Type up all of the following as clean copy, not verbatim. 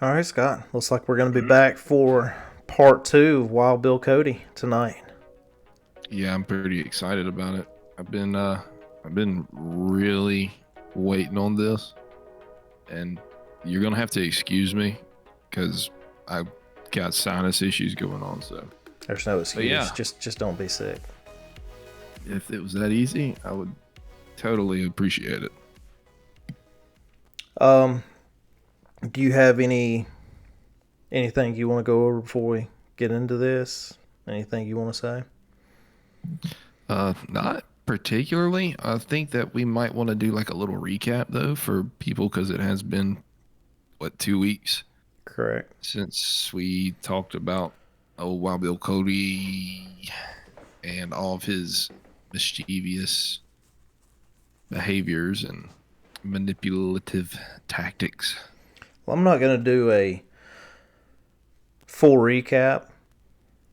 All right, Scott. Looks like we're going to be back for part two of Wild Bill Cody tonight. Yeah, I'm pretty excited about it. I've been really waiting on this, and you're gonna have to excuse me because I've got sinus issues going on. There's no But excuse. yeah, Just don't be sick. if it was that easy, I would totally appreciate it. Um, do you have anything you want to go over before we get into this? Anything you want to say? Not particularly. I think that we might want to do like a little recap though for people because it has been 2 weeks Correct. since we talked about Wild Bill Cody and all of his mischievous behaviors and manipulative tactics. Well, I'm not going to do a full recap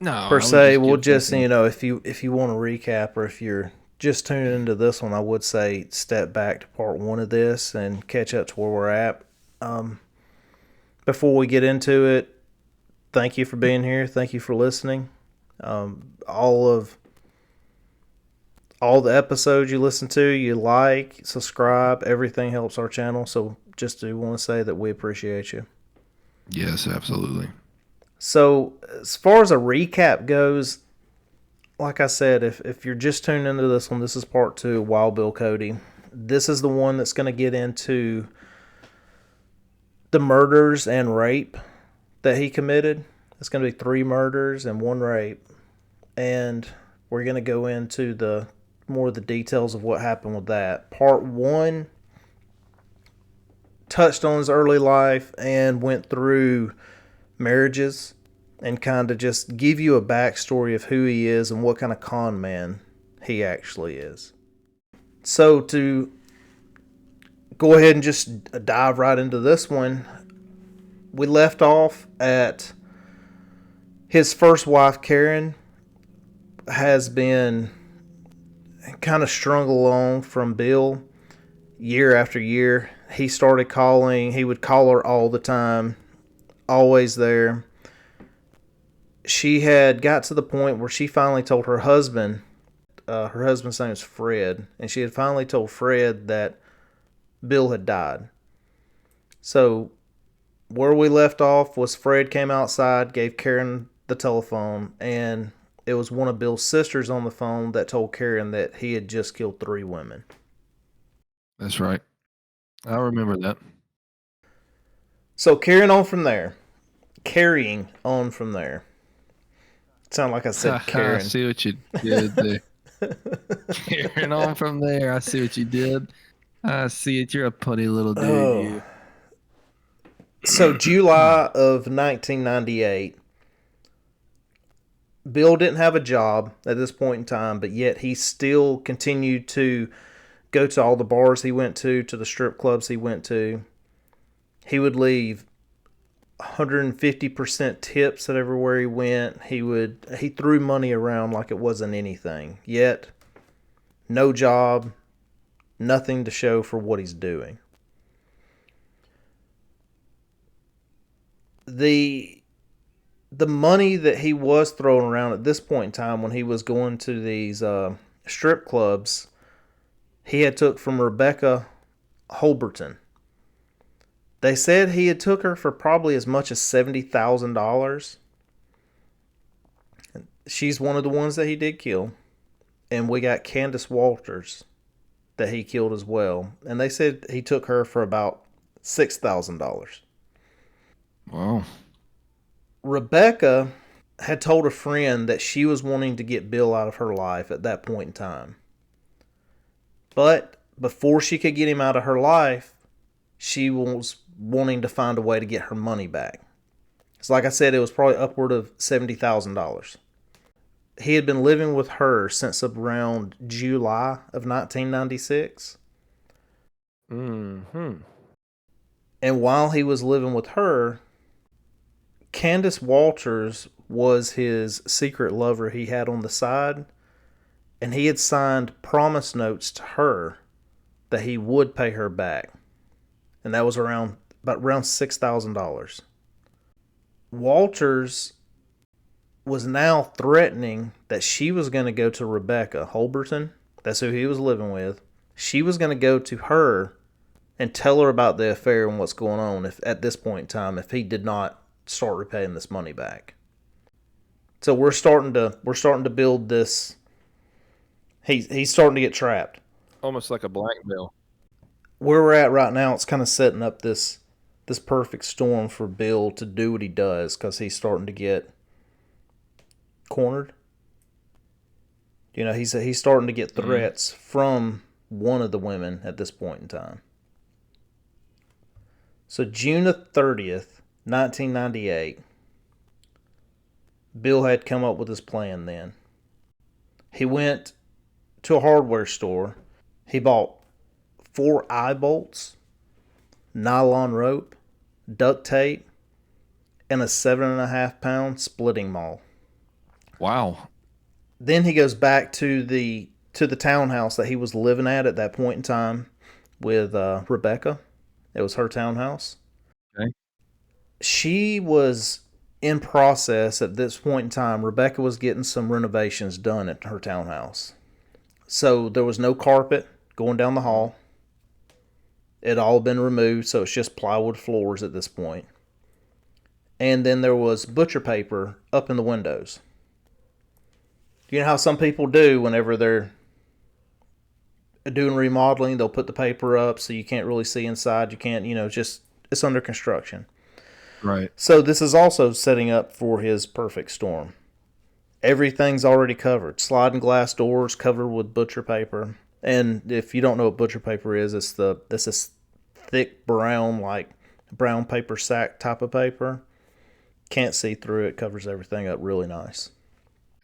No, per I would se. just We'll give just, people. if you want to recap, or if you're just tuning into this one, I would say step back to part one of this and catch up to where we're at. Um, Before we get into it, thank you for being here. Thank you for listening. All the episodes you listen to, you like, subscribe, everything helps our channel. So just do want to say that we appreciate you. Yes, absolutely. So as far as a recap goes, like I said, if you're just tuning into this one, this is part two of Wild Bill Cody. This is the one that's going to get into the murders and rape that he committed. It's going to be 3 murders and 1 rape. And we're going to go into the more of the details of what happened with that. Part 1 touched on his early life and went through marriages and kind of just give you a backstory of who he is and what kind of con man he actually is. So to go ahead and just dive right into this one, we left off at his first wife, Karen, has been kind of strung along from Bill year after year. He started calling, he would call her all the time, always there. She had got to the point where she finally told her husband's name is Fred, and she had finally told Fred that Bill had died. So where we left off was Fred came outside, gave Karen the telephone, and it was one of Bill's sisters on the phone that told Karen that he had just killed 3 women. That's right. I remember that. So carrying on from there. Carrying on from there. Sound like I said I Karen. see what you did there. Carrying on from there, I see what you did. I see it. You're a putty little dude, Oh. you. So July of 1998, Bill didn't have a job at this point in time, but yet he still continued to go to all the bars he went to the strip clubs he went to. He would leave 150% tips at everywhere he went. He threw money around like it wasn't anything. Yet, no job, nothing to show for what he's doing. The money that he was throwing around at this point in time when he was going to these strip clubs, he had took from Rebecca Holberton. They said he had took her for probably as much as $70,000. She's one of the ones that he did kill. And we got Candace Walters that he killed as well. And they said he took her for about $6,000. Wow. Rebecca had told a friend that she was wanting to get Bill out of her life at that point in time. But before she could get him out of her life, she was wanting to find a way to get her money back. So like I said, it was probably upward of $70,000. He had been living with her since around July of 1996. Mm-hmm. And while he was living with her, Candace Walters was his secret lover he had on the side, and he had signed promise notes to her that he would pay her back, and that was around $6,000. Walters was now threatening that she was going to go to Rebecca Holberton. That's who he was living with. She was going to go to her and tell her about the affair and what's going on if at this point in time if he did not start repaying this money back. So we're starting to build this. He's starting to get trapped. Almost like a blackmail. Where we're at right now, it's kind of setting up this perfect storm for Bill to do what he does because he's starting to get cornered. You know, he's starting to get threats from one of the women at this point in time. So June the 30th, 1998, Bill had come up with his plan then. He went to a hardware store. He bought 4 eye bolts, nylon rope, duct tape, and a 7.5-pound splitting maul. Wow. Then he goes back to the townhouse that he was living at that point in time with Rebecca. It was her townhouse. Okay. She was in process at this point in time. Rebecca was getting some renovations done at her townhouse. So there was no carpet going down the hall. It had all been removed, so it's just plywood floors at this point. And then there was butcher paper up in the windows. You know how some people do whenever they're doing remodeling, they'll put the paper up so you can't really see inside. You can't, just it's under construction. Right. So this is also setting up for his perfect storm. Everything's already covered. Sliding glass doors covered with butcher paper. And if you don't know what butcher paper is, it's this thick brown, like brown paper sack type of paper. Can't see through it. Covers everything up really nice.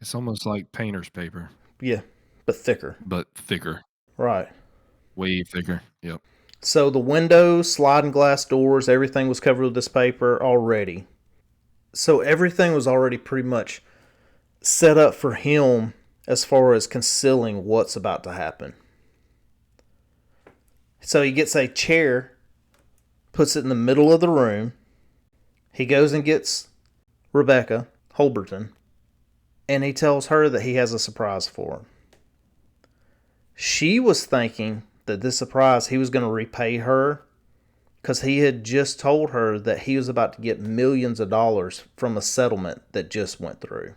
It's almost like painter's paper. Yeah, but thicker. But thicker. Right. Way thicker. Yep. So the windows, sliding glass doors, everything was covered with this paper already. So everything was already pretty much set up for him as far as concealing what's about to happen. So he gets a chair, puts it in the middle of the room. He goes and gets Rebecca Holberton, and he tells her that he has a surprise for her. She was thinking that this surprise, he was going to repay her because he had just told her that he was about to get millions of dollars from a settlement that just went through.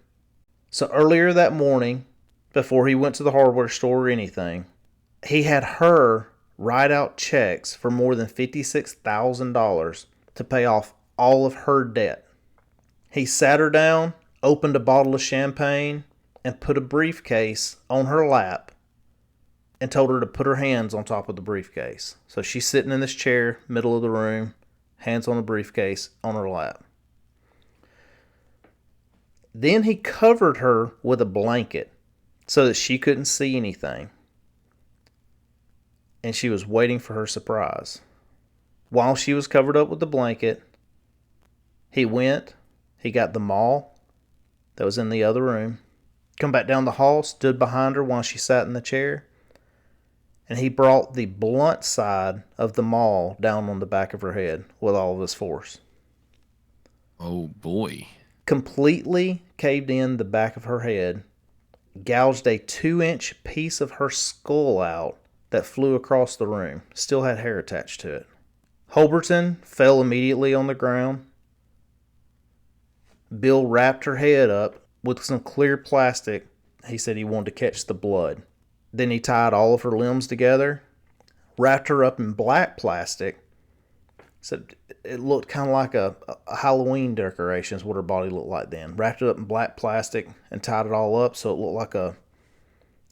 So earlier that morning, before he went to the hardware store or anything, he had her write out checks for more than $56,000 to pay off all of her debt. He sat her down, opened a bottle of champagne, and put a briefcase on her lap and told her to put her hands on top of the briefcase. So she's sitting in this chair, middle of the room, hands on the briefcase on her lap. Then he covered her with a blanket so that she couldn't see anything. And she was waiting for her surprise. While she was covered up with the blanket, he got the maul that was in the other room, come back down the hall, stood behind her while she sat in the chair, and he brought the blunt side of the maul down on the back of her head with all of his force. Oh, boy. Completely caved in the back of her head, gouged a 2-inch piece of her skull out that flew across the room. Still had hair attached to it. Holberton fell immediately on the ground. Bill wrapped her head up with some clear plastic. He said he wanted to catch the blood. Then he tied all of her limbs together, wrapped her up in black plastic. Said it looked kind of like a Halloween decoration is what her body looked like then. Wrapped it up in black plastic and tied it all up so it looked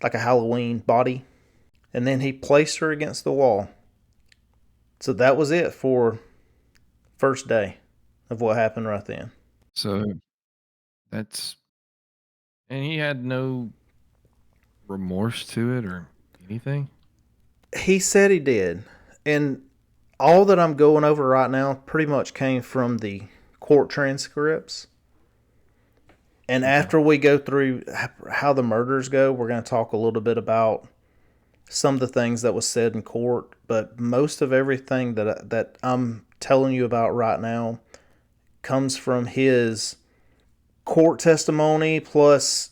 like a Halloween body. And then he placed her against the wall. So that was it for first day of what happened right then. So and he had no remorse to it or anything? He said he did. And all that I'm going over right now pretty much came from the court transcripts. And after we go through how the murders go, we're going to talk a little bit about some of the things that was said in court. But most of everything that I'm telling you about right now comes from his court testimony plus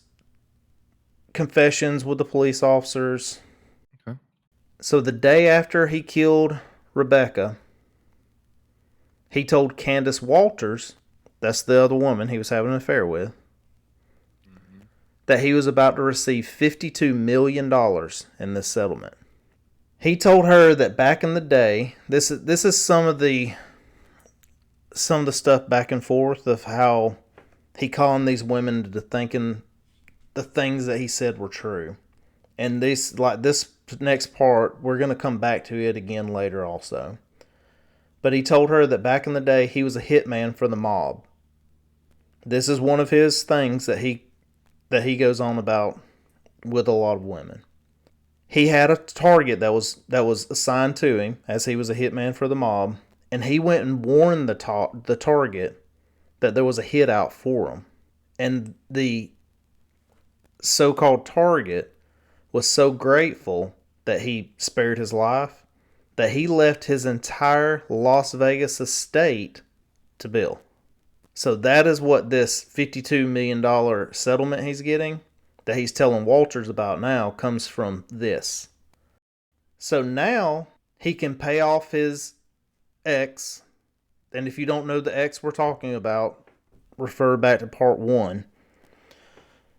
confessions with the police officers. Okay. So the day after he killed Rebecca, he told Candace Walters, that's the other woman he was having an affair with, that he was about to receive $52 million in this settlement. He told her that back in the day, this is some of the stuff back and forth of how he conned these women into thinking the things that he said were true. And this next part, we're going to come back to it again later also. But he told her that back in the day, he was a hitman for the mob. This is one of his things that he goes on about with a lot of women. He had a target that was assigned to him as he was a hitman for the mob, and he went and warned the target that there was a hit out for him. And the so-called target was so grateful that he spared his life that he left his entire Las Vegas estate to Bill. So that is what this $52 million settlement he's getting, that he's telling Walters about now, comes from this. So now he can pay off his ex. And if you don't know the ex we're talking about, refer back to part 1.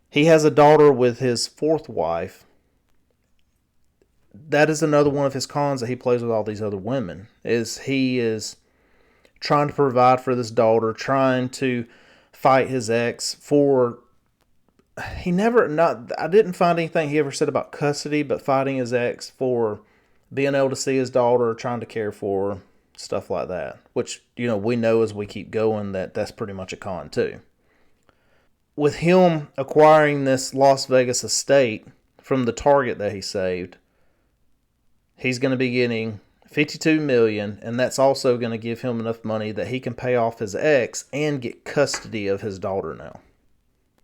He has a daughter with his fourth wife. That is another one of his cons that he plays with all these other women. He is trying to provide for this daughter, trying to fight his ex for... I didn't find anything he ever said about custody, but fighting his ex for being able to see his daughter, trying to care for her, stuff like that. Which, we know as we keep going that that's pretty much a con too. With him acquiring this Las Vegas estate from the target that he saved, he's going to be getting $52 million, and that's also going to give him enough money that he can pay off his ex and get custody of his daughter now.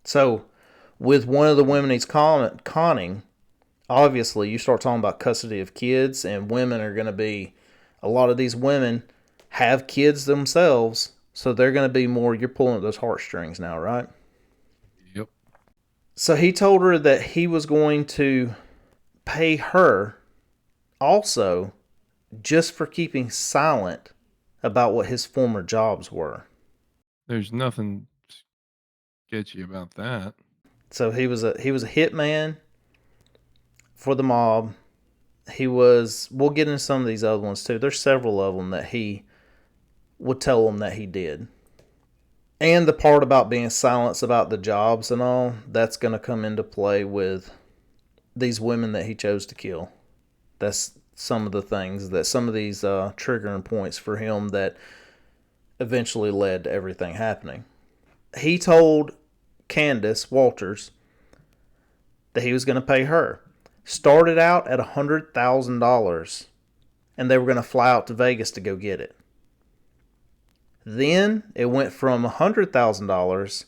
So, with one of the women he's conning, obviously you start talking about custody of kids, and women are going to be, a lot of these women have kids themselves, so they're going to be more, you're pulling at those heartstrings now, right? Yep. So he told her that he was going to pay her also just for keeping silent about what his former jobs were. There's nothing sketchy about that. So he was a hitman for the mob. We'll get into some of these other ones too. There's several of them that he would tell them that he did. And the part about being silent about the jobs and all, that's going to come into play with these women that he chose to kill. That's some of the things that some of these triggering points for him that eventually led to everything happening. He told Candace Walters that he was going to pay her. Started out at $100,000, and they were going to fly out to Vegas to go get it. Then it went from $100,000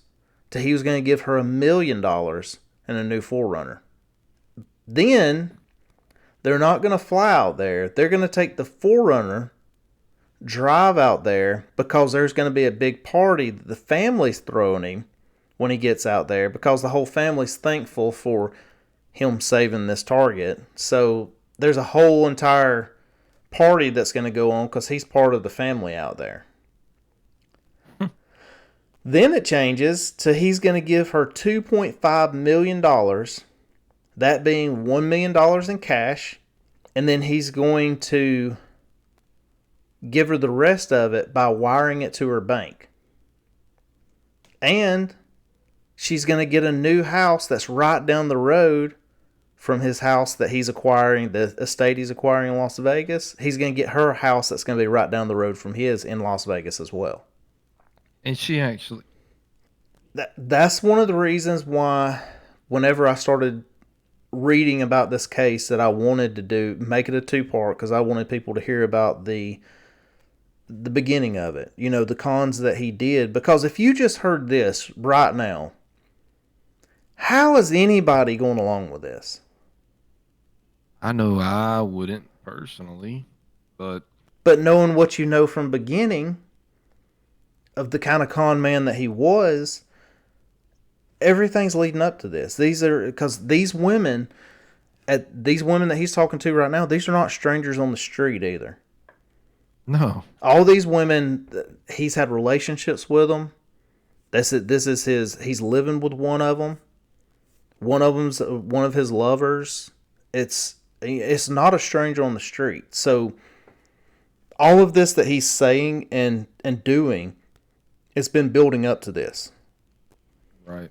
to he was going to give her $1 million and a new 4Runner. Then they're not going to fly out there. They're going to take the 4Runner, drive out there, because there's going to be a big party that the family's throwing him when he gets out there, because the whole family's thankful for him saving this target. So there's a whole entire party that's going to go on because he's part of the family out there. Then it changes to he's going to give her $2.5 million, that being $1 million in cash, and then he's going to give her the rest of it by wiring it to her bank. And she's going to get a new house that's right down the road from his house that he's acquiring, the estate he's acquiring in Las Vegas. He's going to get her a house that's going to be right down the road from his in Las Vegas as well. And she actually... That's one of the reasons why whenever I started reading about this case that I wanted to make it a 2-part, because I wanted people to hear about the beginning of it. The cons that he did. Because if you just heard this right now, how is anybody going along with this? I know I wouldn't personally, but knowing what you know from beginning of the kind of con man that he was, everything's leading up to this. These are because these women that he's talking to right now, these are not strangers on the street either. No. All these women, he's had relationships with them. This is his. He's living with one of them. One of them's one of his lovers. It's not a stranger on the street. So all of this that he's saying and doing, it's been building up to this. Right.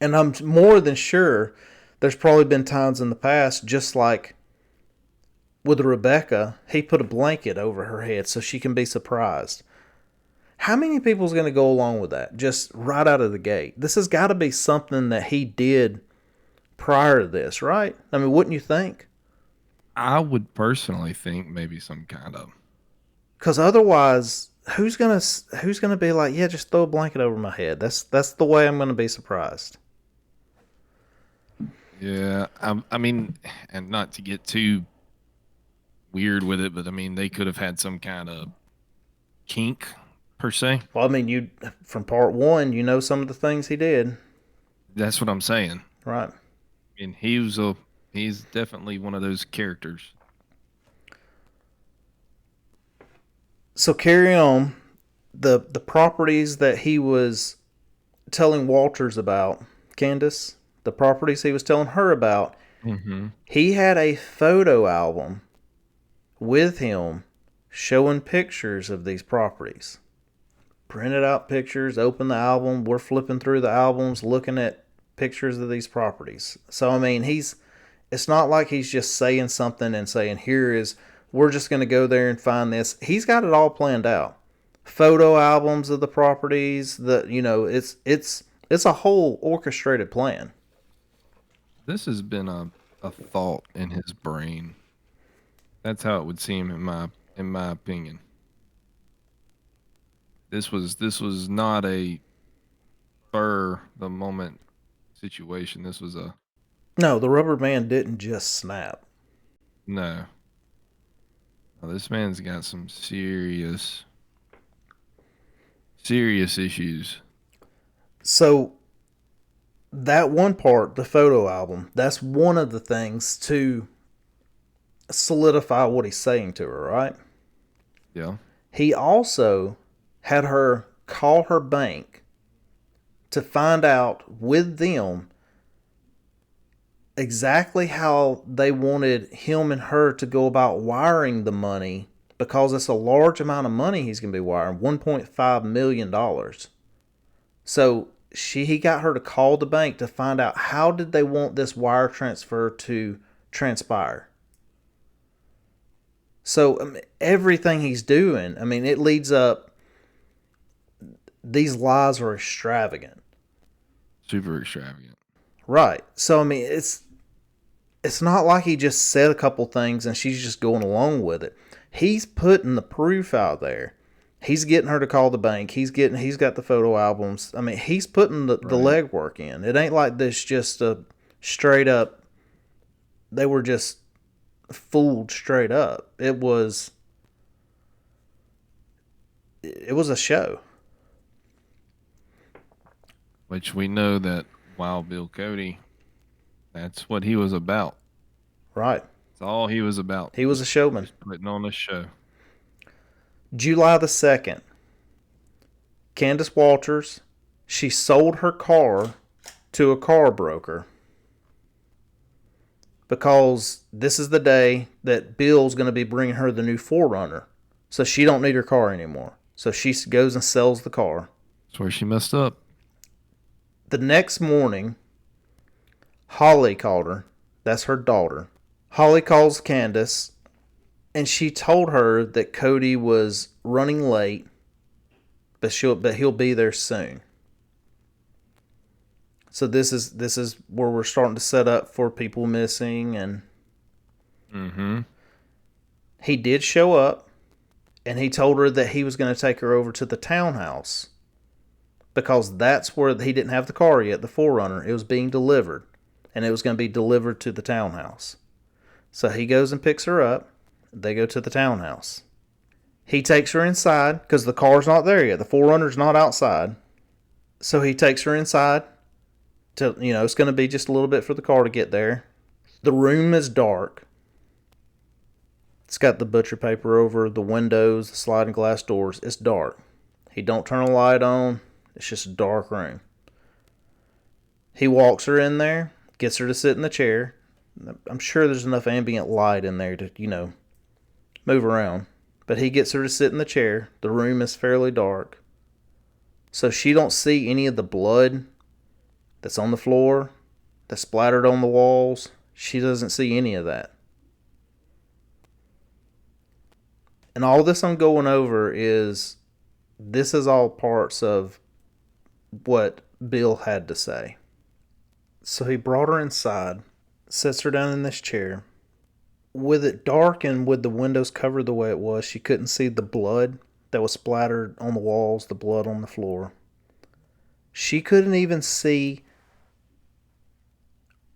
And I'm more than sure there's probably been times in the past, just like with Rebecca, he put a blanket over her head so she can be surprised. How many people's going to go along with that just right out of the gate? This has got to be something that he did prior to this, right? I mean, wouldn't you think? I would personally think maybe some kind of. Because otherwise, who's gonna be like, yeah, just throw a blanket over my head? That's the way I'm going to be surprised. Yeah, I mean, and not to get too weird with it, but I mean, they could have had some kind of kink per se. Well, I mean, you from part one, you know some of the things he did. That's what I'm saying. Right. I mean, he's definitely one of those characters. So carry on. The properties that he was telling Walters about, Candace, the properties he was telling her about, he had a photo album with him showing pictures of these properties. Printed out pictures, open the album, we're flipping through the albums, looking at pictures of these properties. So, I mean, it's not like he's just saying something and saying, we're just going to go there and find this. He's got it all planned out. Photo albums of the properties, it's a whole orchestrated plan. This has been a thought in his brain. That's how it would seem in my opinion. This was not a spur the moment situation. This was a No, the rubber band didn't just snap. no. Now, this man's got some serious issues. So that one part, the photo album, that's one of the things to solidify what he's saying to her, right? Yeah. He also had her call her bank to find out with them exactly how they wanted him and her to go about wiring the money, because it's a large amount of money he's going to be wiring, $1.5 million. So he got her to call the bank to find out how did they want this wire transfer to transpire. So everything he's doing, I mean, it leads up. These lies are extravagant. Super extravagant. Right. So, I mean, it's not like he just said a couple things and she's just going along with it. He's putting the proof out there. He's getting her to call the bank. He's got the photo albums. I mean, he's putting the legwork in. It ain't like this just a straight up, they were just fooled straight up. It was a show. Which we know that Wild Bill Cody, that's what he was about. Right. That's all he was about. He was a showman. Just putting on a show. July the 2nd, Candace Walters, she sold her car to a car broker because this is the day that Bill's going to be bringing her the new 4Runner. So she don't need her car anymore. So she goes and sells the car. That's where she messed up. The next morning, Holly called her. That's her daughter. Holly calls Candace, and she told her that Cody was running late, but he'll be there soon. So this is where we're starting to set up for people missing, and he did show up, and he told her that he was going to take her over to the townhouse, because that's where he didn't have the car yet, the 4Runner. It was being delivered, and it was going to be delivered to the townhouse. So he goes and picks her up. They go to the townhouse. He takes her inside because the car's not there yet. The 4Runner's not outside. So he takes her inside. It's going to be just a little bit for the car to get there. The room is dark. It's got the butcher paper over the windows, the sliding glass doors. It's dark. He don't turn a light on. It's just a dark room. He walks her in there, gets her to sit in the chair. I'm sure there's enough ambient light in there to, move around. But he gets her to sit in the chair. The room is fairly dark. So she don't see any of the blood that's on the floor, that's splattered on the walls. She doesn't see any of that. And all this I'm going over this is all parts of what Bill had to say. So he brought her inside, sits her down in this chair. With it dark and with the windows covered the way it was, she couldn't see the blood that was splattered on the walls, the blood on the floor. She couldn't even see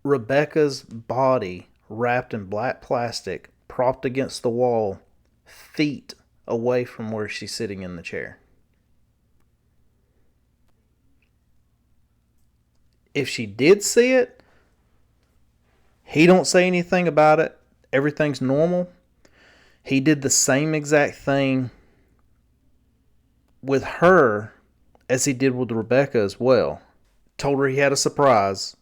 Rebecca's body wrapped in black plastic, propped against the wall, feet away from where she's sitting in the chair. If she did see it, he don't say anything about it. Everything's normal. He did the same exact thing with her as he did with Rebecca as well. Told her he had a surprise,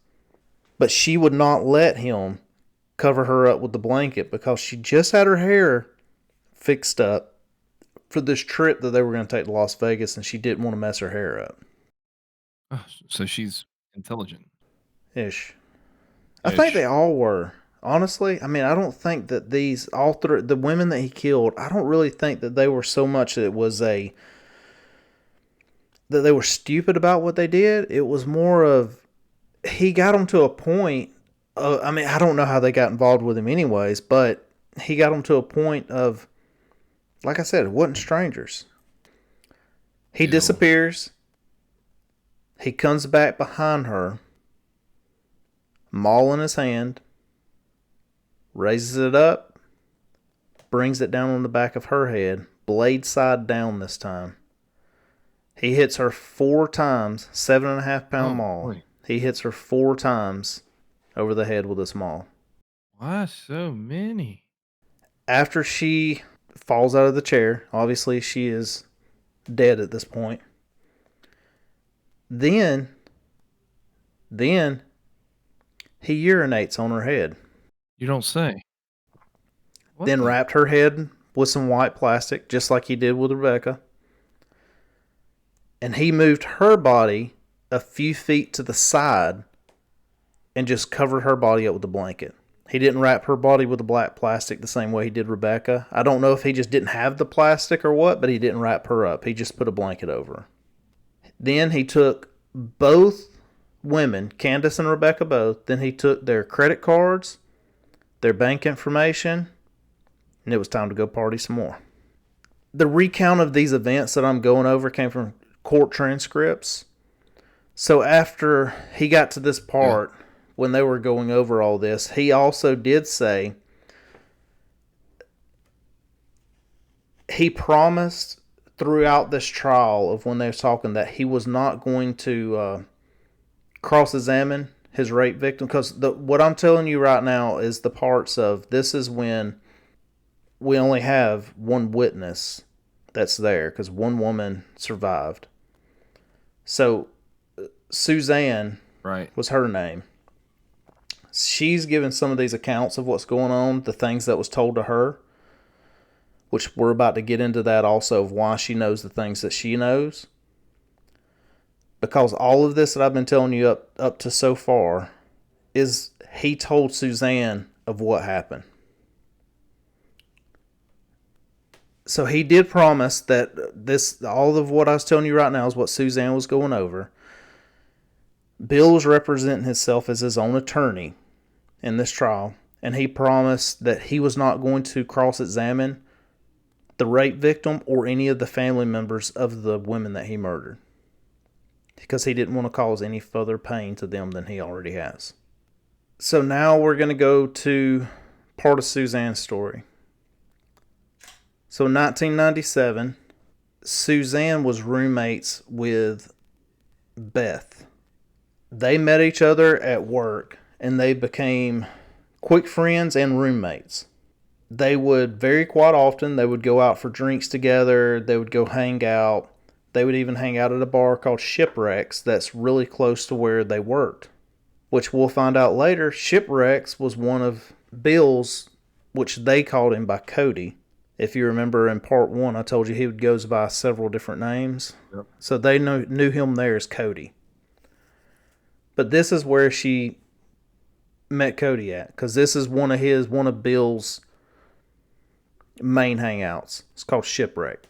but she would not let him cover her up with the blanket because she just had her hair fixed up for this trip that they were going to take to Las Vegas, and she didn't want to mess her hair up. Oh, so she's intelligent. Ish. I think they all were. Honestly, I mean, I don't think that the women that he killed, I don't really think that they were so much that they were stupid about what they did. It was more of, he got them to a point, I don't know how they got involved with him anyways, but he got them to a point of, like I said, it wasn't strangers. He disappears. He comes back behind her, maul in his hand, raises it up, brings it down on the back of her head, blade side down this time. He hits her 4 times, 7.5 pound maul. Boy. He hits her 4 times over the head with this maul. Why so many? After she falls out of the chair, obviously she is dead at this point. Then he urinates on her head. You don't say. Then wrapped her head with some white plastic, just like he did with Rebecca. And he moved her body a few feet to the side and just covered her body up with a blanket. He didn't wrap her body with the black plastic the same way he did Rebecca. I don't know if he just didn't have the plastic or what, but he didn't wrap her up. He just put a blanket over her. Then he took both women, Candace and Rebecca both, then he took their credit cards, their bank information, and it was time to go party some more. The recount of these events that I'm going over came from court transcripts. So after he got to this part, when they were going over all this, he also did say he promised throughout this trial of when they were talking that he was not going to cross-examine his rape victim, because what I'm telling you right now is the parts of this is when we only have one witness that's there because one woman survived. So Suzanne was her name. She's given some of these accounts of what's going on, the things that was told to her, which we're about to get into that also of why she knows the things that she knows. Because all of this that I've been telling you up to so far is he told Suzanne of what happened. So he did promise that all of what I was telling you right now is what Suzanne was going over. Bill was representing himself as his own attorney in this trial, and he promised that he was not going to cross-examine the rape victim or any of the family members of the women that he murdered, because he didn't want to cause any further pain to them than he already has. So now we're going to go to part of Suzanne's story. So in 1997, Suzanne was roommates with Beth. They met each other at work and they became quick friends and roommates. They would very quite often, they would go out for drinks together, they would go hang out. They would even hang out at a bar called Shipwrecks that's really close to where they worked. Which we'll find out later, Shipwrecks was one of Bill's, which they called him by Cody. If you remember in part 1, I told you he goes by several different names. Yep. So they knew him there as Cody. But this is where she met Cody at, because this is one of Bill's main hangouts. It's called Shipwreck.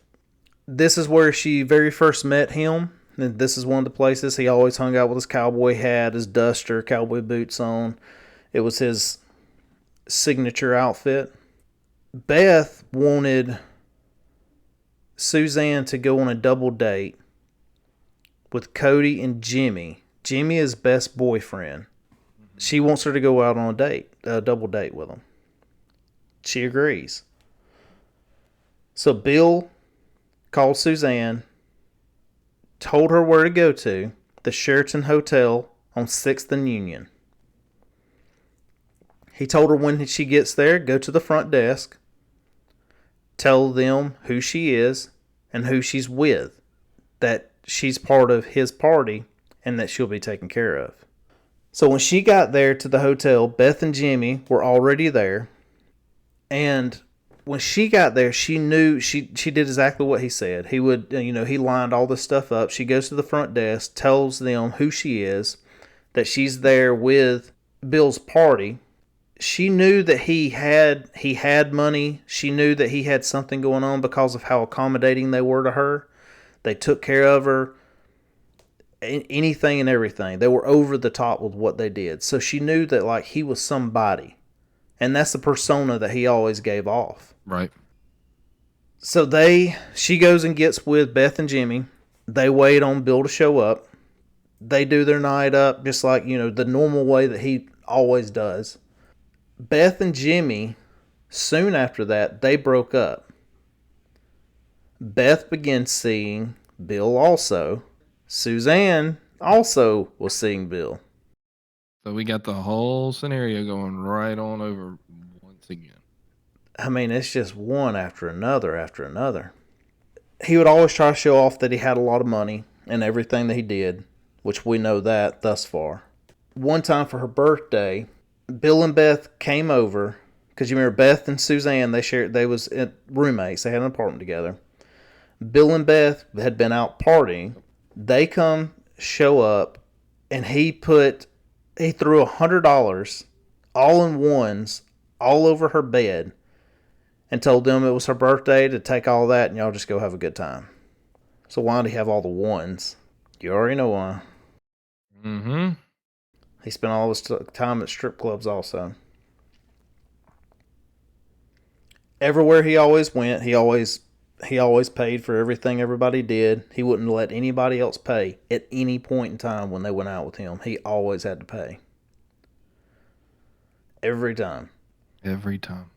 This is where she very first met him. And this is one of the places he always hung out with his cowboy hat, his duster, cowboy boots on. It was his signature outfit. Beth wanted Suzanne to go on a double date with Cody and Jimmy. Jimmy is Beth's boyfriend. She wants her to go out on a double date with him. She agrees. So Bill called Suzanne, told her where to go to, the Sheraton Hotel on 6th and Union. He told her when she gets there, go to the front desk, tell them who she is and who she's with, that she's part of his party and that she'll be taken care of. So when she got there to the hotel, Beth and Jimmy were already there, and when she got there, she knew she did exactly what he said. He would, he lined all this stuff up. She goes to the front desk, tells them who she is, that she's there with Bill's party. She knew that he had money. She knew that he had something going on because of how accommodating they were to her. They took care of her. Anything and everything. They were over the top with what they did. So she knew that like he was somebody. And that's the persona that he always gave off. Right. So she goes and gets with Beth and Jimmy. They wait on Bill to show up. They do their night up just like, the normal way that he always does. Beth and Jimmy, soon after that, they broke up. Beth began seeing Bill also. Suzanne also was seeing Bill. So we got the whole scenario going right on over once again. I mean, it's just one after another after another. He would always try to show off that he had a lot of money and everything that he did, which we know that thus far. One time for her birthday, Bill and Beth came over, because you remember Beth and Suzanne, they was roommates. They had an apartment together. Bill and Beth had been out partying. They show up, and he threw $100 all in ones all over her bed and told them it was her birthday to take all that and y'all just go have a good time. So why did he have all the ones? You already know why. Mm-hmm. He spent all his time at strip clubs also. Everywhere he always went, he always paid for everything everybody did. He wouldn't let anybody else pay at any point in time when they went out with him. He always had to pay. Every time. Every time.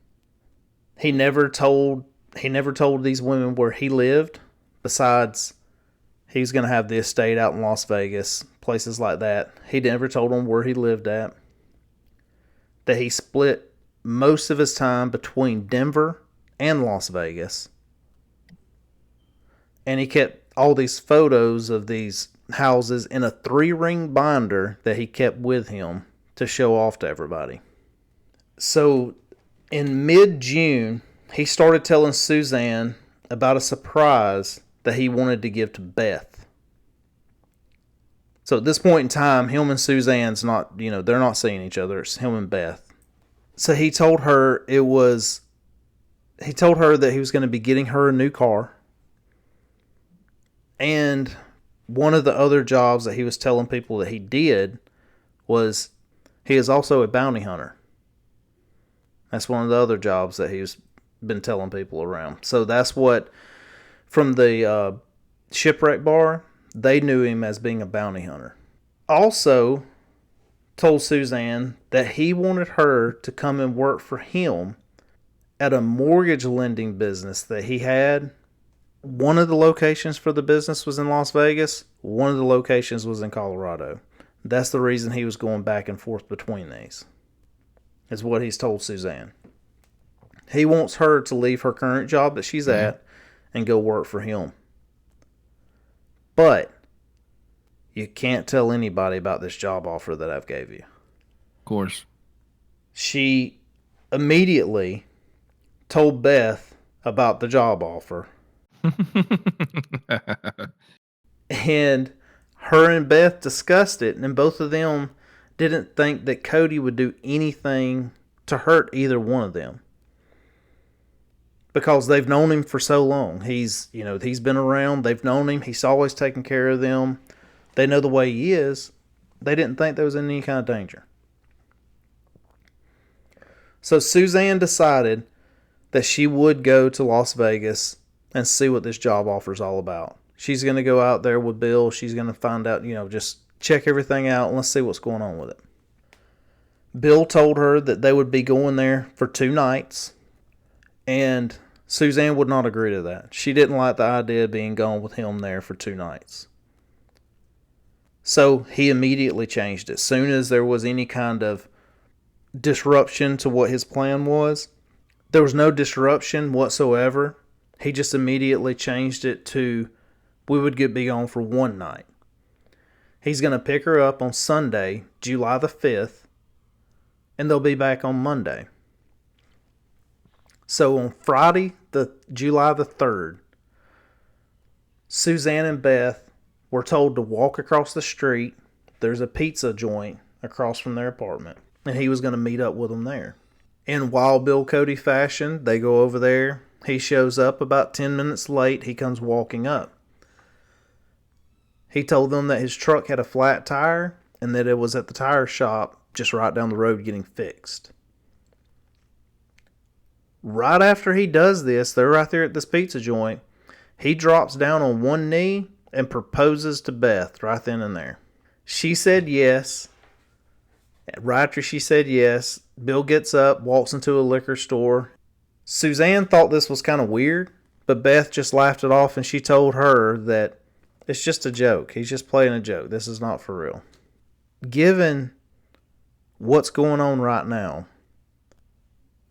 He never told these women where he lived, besides he was going to have the estate out in Las Vegas, places like that. He never told them where he lived at. That he split most of his time between Denver and Las Vegas. And he kept all these photos of these houses in a 3-ring binder that he kept with him to show off to everybody. So in mid-June, he started telling Suzanne about a surprise that he wanted to give to Beth. So at this point in time, him and Suzanne's not, they're not seeing each other. It's him and Beth. So he told her that he was going to be getting her a new car. And one of the other jobs that he was telling people that he did was he is also a bounty hunter. That's one of the other jobs that he's been telling people around. So that's what, from the shipwreck bar, they knew him as being a bounty hunter. Also told Suzanne that he wanted her to come and work for him at a mortgage lending business that he had. One of the locations for the business was in Las Vegas. One of the locations was in Colorado. That's the reason he was going back and forth between these, is what he's told Suzanne. He wants her to leave her current job that she's at and go work for him. But you can't tell anybody about this job offer that I've gave you. Of course. She immediately told Beth about the job offer. And her and Beth discussed it, and both of them didn't think that Cody would do anything to hurt either one of them. Because they've known him for so long. He's been around, they've known him, he's always taken care of them. They know the way he is. They didn't think there was any kind of danger. So Suzanne decided that she would go to Las Vegas and see what this job offer is all about. She's going to go out there with Bill. She's going to find out, just check everything out and let's see what's going on with it. Bill told her that they would be going there for 2 nights, and Suzanne would not agree to that. She didn't like the idea of being gone with him there for 2 nights. So he immediately changed it. As soon as there was any kind of disruption to what his plan was, there was no disruption whatsoever. He just immediately changed it to, we would be gone for 1 night. He's going to pick her up on Sunday, July the 5th, and they'll be back on Monday. So on Friday, July the 3rd, Suzanne and Beth were told to walk across the street. There's a pizza joint across from their apartment, and he was going to meet up with them there. In Wild Bill Cody fashion, they go over there. He shows up about 10 minutes late. He comes walking up. He told them that his truck had a flat tire and that it was at the tire shop just right down the road getting fixed. Right after he does this, they're right there at this pizza joint. He drops down on one knee and proposes to Beth right then and there. She said yes. Right after she said yes, Bill gets up, walks into a liquor store. Suzanne thought this was kind of weird, but Beth just laughed it off, and she told her that it's just a joke. He's just playing a joke. This is not for real. Given what's going on right now,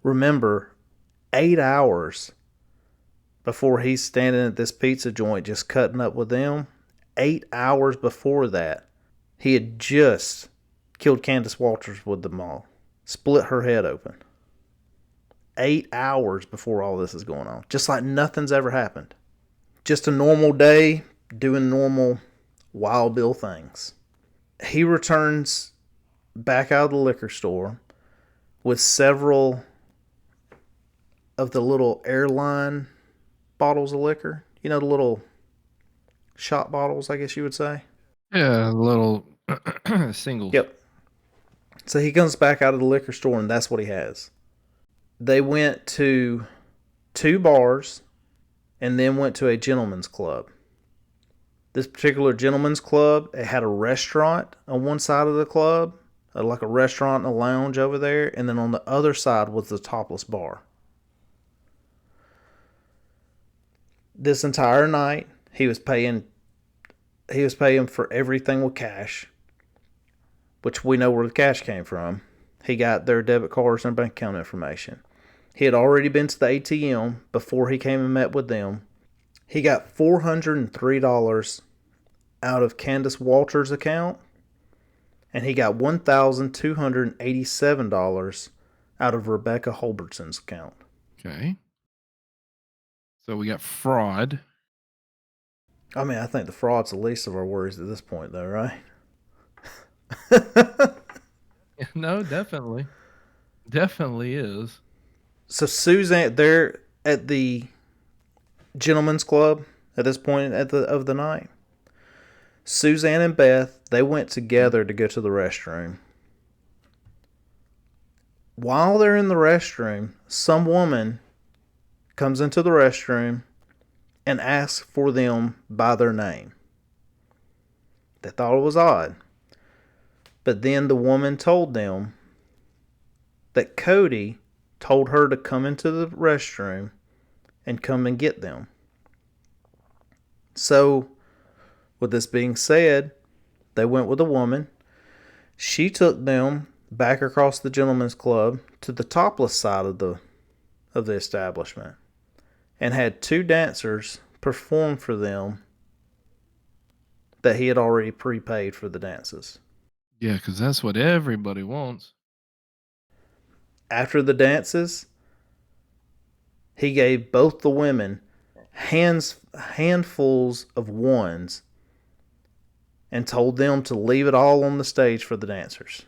remember, 8 hours before he's standing at this pizza joint just cutting up with them, 8 hours before that, he had just killed Candace Walters with the maul. Split her head open. 8 hours before all this is going on. Just like nothing's ever happened. Just a normal day, doing normal Wild Bill things. He returns back out of the liquor store with several of the little airline bottles of liquor. You know, the little shot bottles, I guess you would say. Yeah, little singles. Yep. So he comes back out of the liquor store, and that's what he has. They went to 2 bars and then went to a gentleman's club. This particular gentleman's club, it had a restaurant on one side of the club, like a restaurant and a lounge over there, and then on the other side was the topless bar. This entire night, he was paying for everything with cash, which we know where the cash came from. He got their debit cards and bank account information. He had already been to the ATM before he came and met with them. He got $403 out of Candace Walters' account, and he got $1,287 out of Rebecca Holbertson's account. Okay. So we got fraud. I mean, I think the fraud's the least of our worries at this point, though, right? No, definitely. Definitely is. So Suzanne, they're at the gentleman's club at this point of the night. Suzanne and Beth, they went together to go to the restroom. While they're in the restroom, some woman comes into the restroom and asks for them by their name. They thought it was odd. But then the woman told them that Cody told her to come into the restroom and come and get them. So, with this being said, they went with a woman. She took them back across the gentleman's club to the topless side of the establishment and had two dancers perform for them that he had already prepaid for the dances. Yeah, because that's what everybody wants. After the dances, he gave both the women handfuls of ones and told them to leave it all on the stage for the dancers.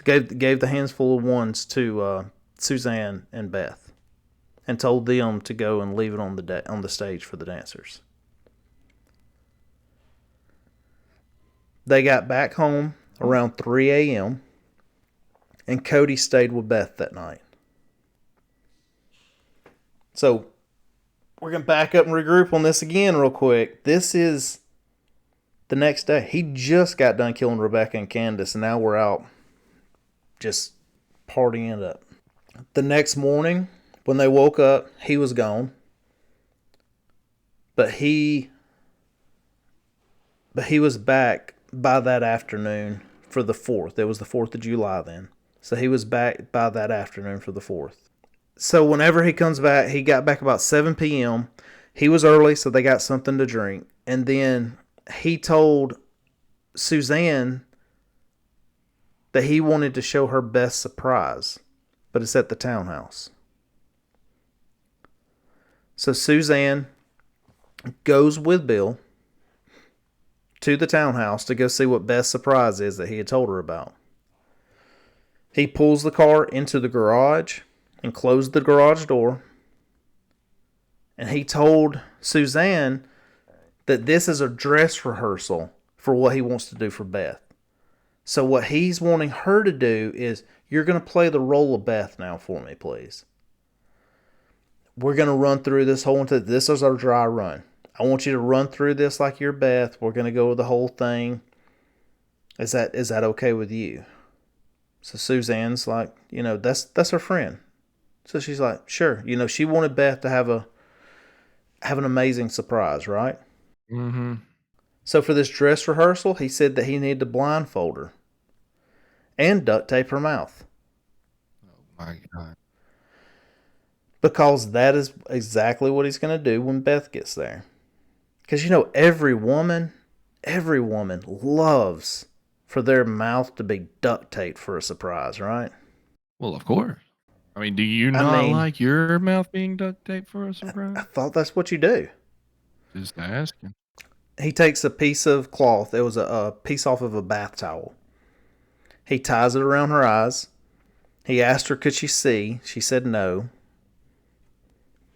Gave the handful of ones to Suzanne and Beth and told them to go and leave it on the stage for the dancers. They got back home around 3 a.m. and Cody stayed with Beth that night. So we're going to back up and regroup on this again real quick. This is the next day. He just got done killing Rebecca and Candace, and now we're out just partying it up. The next morning, when they woke up, he was gone. But he was back by that afternoon for the 4th. It was the 4th of July then. So he was back by that afternoon for the 4th. So whenever he comes back, he got back about 7 p.m. He was early, so they got something to drink. And then he told Suzanne that he wanted to show her best surprise, but it's at the townhouse. So Suzanne goes with Bill to the townhouse to go see what best surprise is that he had told her about. He pulls the car into the garage and closed the garage door. And he told Suzanne that this is a dress rehearsal for what he wants to do for Beth. So what he's wanting her to do is, you're going to play the role of Beth now for me, please. We're going to run through this whole, this is our dry run. I want you to run through this like you're Beth. We're going to go with the whole thing. Is that okay with you? So Suzanne's like, that's her friend. So she's like, sure. She wanted Beth to have an amazing surprise, right? Mm-hmm. So for this dress rehearsal, he said that he needed to blindfold her and duct tape her mouth. Oh my God. Because that is exactly what he's going to do when Beth gets there. Because every woman loves for their mouth to be duct taped for a surprise, right? Well, of course. I mean, do you not like your mouth being duct taped for a surprise? I thought that's what you do. Just asking. He takes a piece of cloth. It was a piece off of a bath towel. He ties it around her eyes. He asked her, could she see? She said no.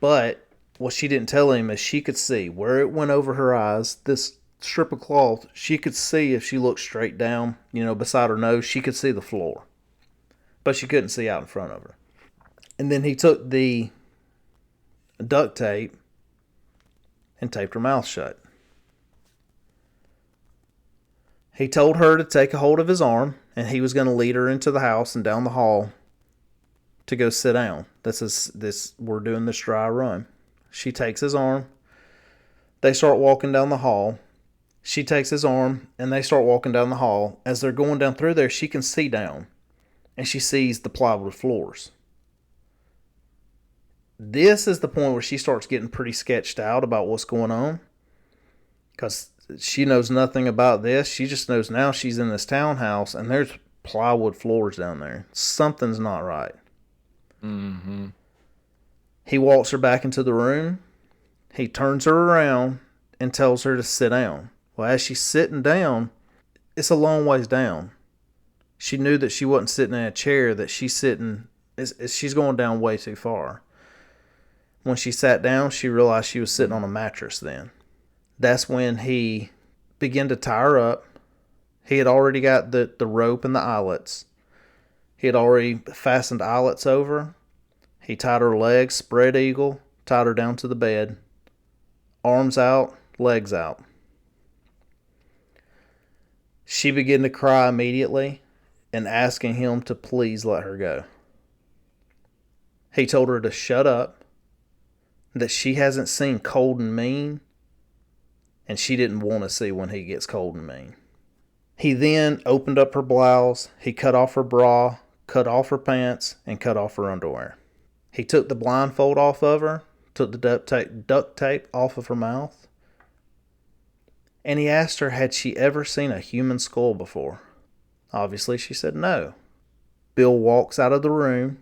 But what she didn't tell him is she could see where it went over her eyes. This strip of cloth, she could see if she looked straight down, beside her nose, she could see the floor. But she couldn't see out in front of her. And then he took the duct tape and taped her mouth shut. He told her to take a hold of his arm, and he was going to lead her into the house and down the hall to go sit down. We're doing this dry run. She takes his arm. They start walking down the hall. She takes his arm, and they start walking down the hall. As they're going down through there, she can see down, and she sees the plywood floors. This is the point where she starts getting pretty sketched out about what's going on, because she knows nothing about this. She just knows now she's in this townhouse, and there's plywood floors down there. Something's not right. Mm-hmm. He walks her back into the room. He turns her around and tells her to sit down. Well, as she's sitting down, it's a long ways down. She knew that she wasn't sitting in a chair, that she's going down way too far. When she sat down, she realized she was sitting on a mattress then. That's when he began to tie her up. He had already got the rope and the eyelets. He had already fastened eyelets over. He tied her legs, spread eagle, tied her down to the bed. Arms out, legs out. She began to cry immediately and asking him to please let her go. He told her to shut up, that she hasn't seen cold and mean, and she didn't want to see when he gets cold and mean. He then opened up her blouse, he cut off her bra, cut off her pants, and cut off her underwear. He took the blindfold off of her, took the duct tape off of her mouth, and he asked her had she ever seen a human skull before. Obviously, she said no. Bill walks out of the room,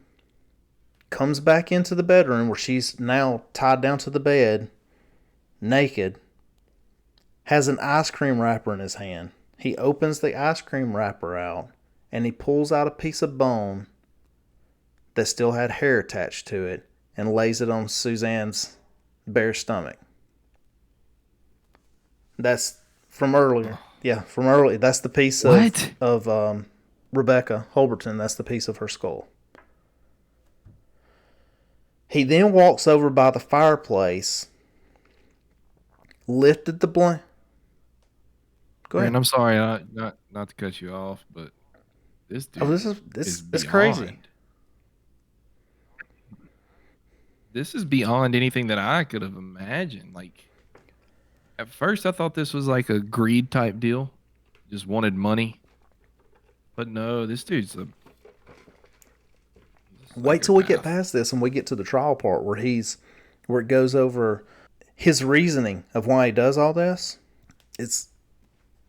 comes back into the bedroom where she's now tied down to the bed, naked, has an ice cream wrapper in his hand. He opens the ice cream wrapper out, and he pulls out a piece of bone that still had hair attached to it and lays it on Suzanne's bare stomach. That's from earlier. Yeah, from earlier. That's the piece of Rebecca Holberton. That's the piece of her skull. He then walks over by the fireplace, lifted the blanket. Go ahead. Man, I'm sorry, not to cut you off, but this dude this is crazy. beyond. This is beyond anything that I could have imagined. Like, at first, I thought this was like a greed type deal, just wanted money. But no, this dude's a. Wait till we get past this and we get to the trial part where it goes over his reasoning of why he does all this. It's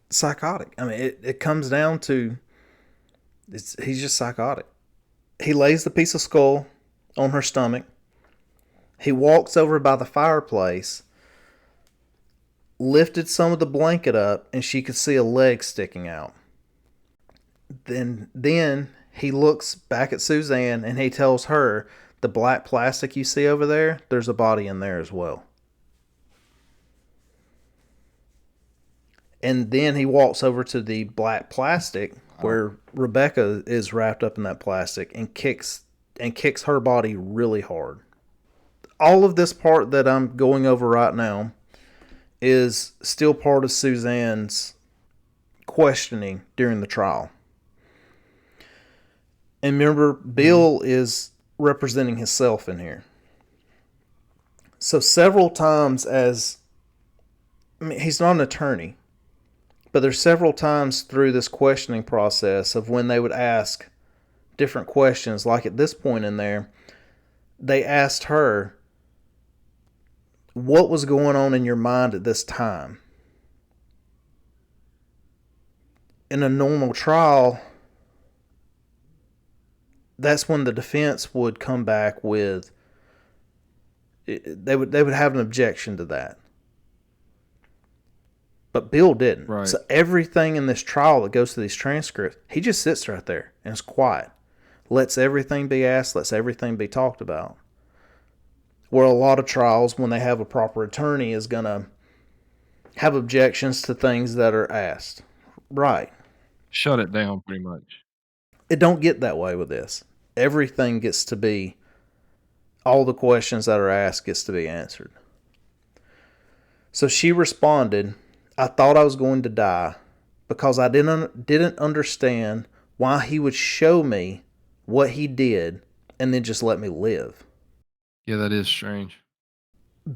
psychotic. I mean, it comes down to he's just psychotic. He lays the piece of skull on her stomach. He walks over by the fireplace, lifted some of the blanket up, and she could see a leg sticking out. Then he looks back at Suzanne and he tells her, the black plastic you see over there, there's a body in there as well. And then he walks over to the black plastic where Rebecca is wrapped up in that plastic and kicks her body really hard. All of this part that I'm going over right now is still part of Suzanne's questioning during the trial. And remember, Bill is representing himself in here. So several times he's not an attorney, but there's several times through this questioning process of when they would ask different questions, like at this point in there, they asked her, what was going on in your mind at this time? In a normal trial, that's when the defense would come back with, they would have an objection to that. But Bill didn't. Right. So everything in this trial that goes to these transcripts, he just sits right there and is quiet. Lets everything be asked, lets everything be talked about. Where a lot of trials, when they have a proper attorney, is going to have objections to things that are asked. Right. Shut it down, pretty much. It don't get that way with this. Everything gets to be, all the questions that are asked gets to be answered. So she responded, I thought I was going to die because I didn't understand why he would show me what he did and then just let me live. Yeah, that is strange.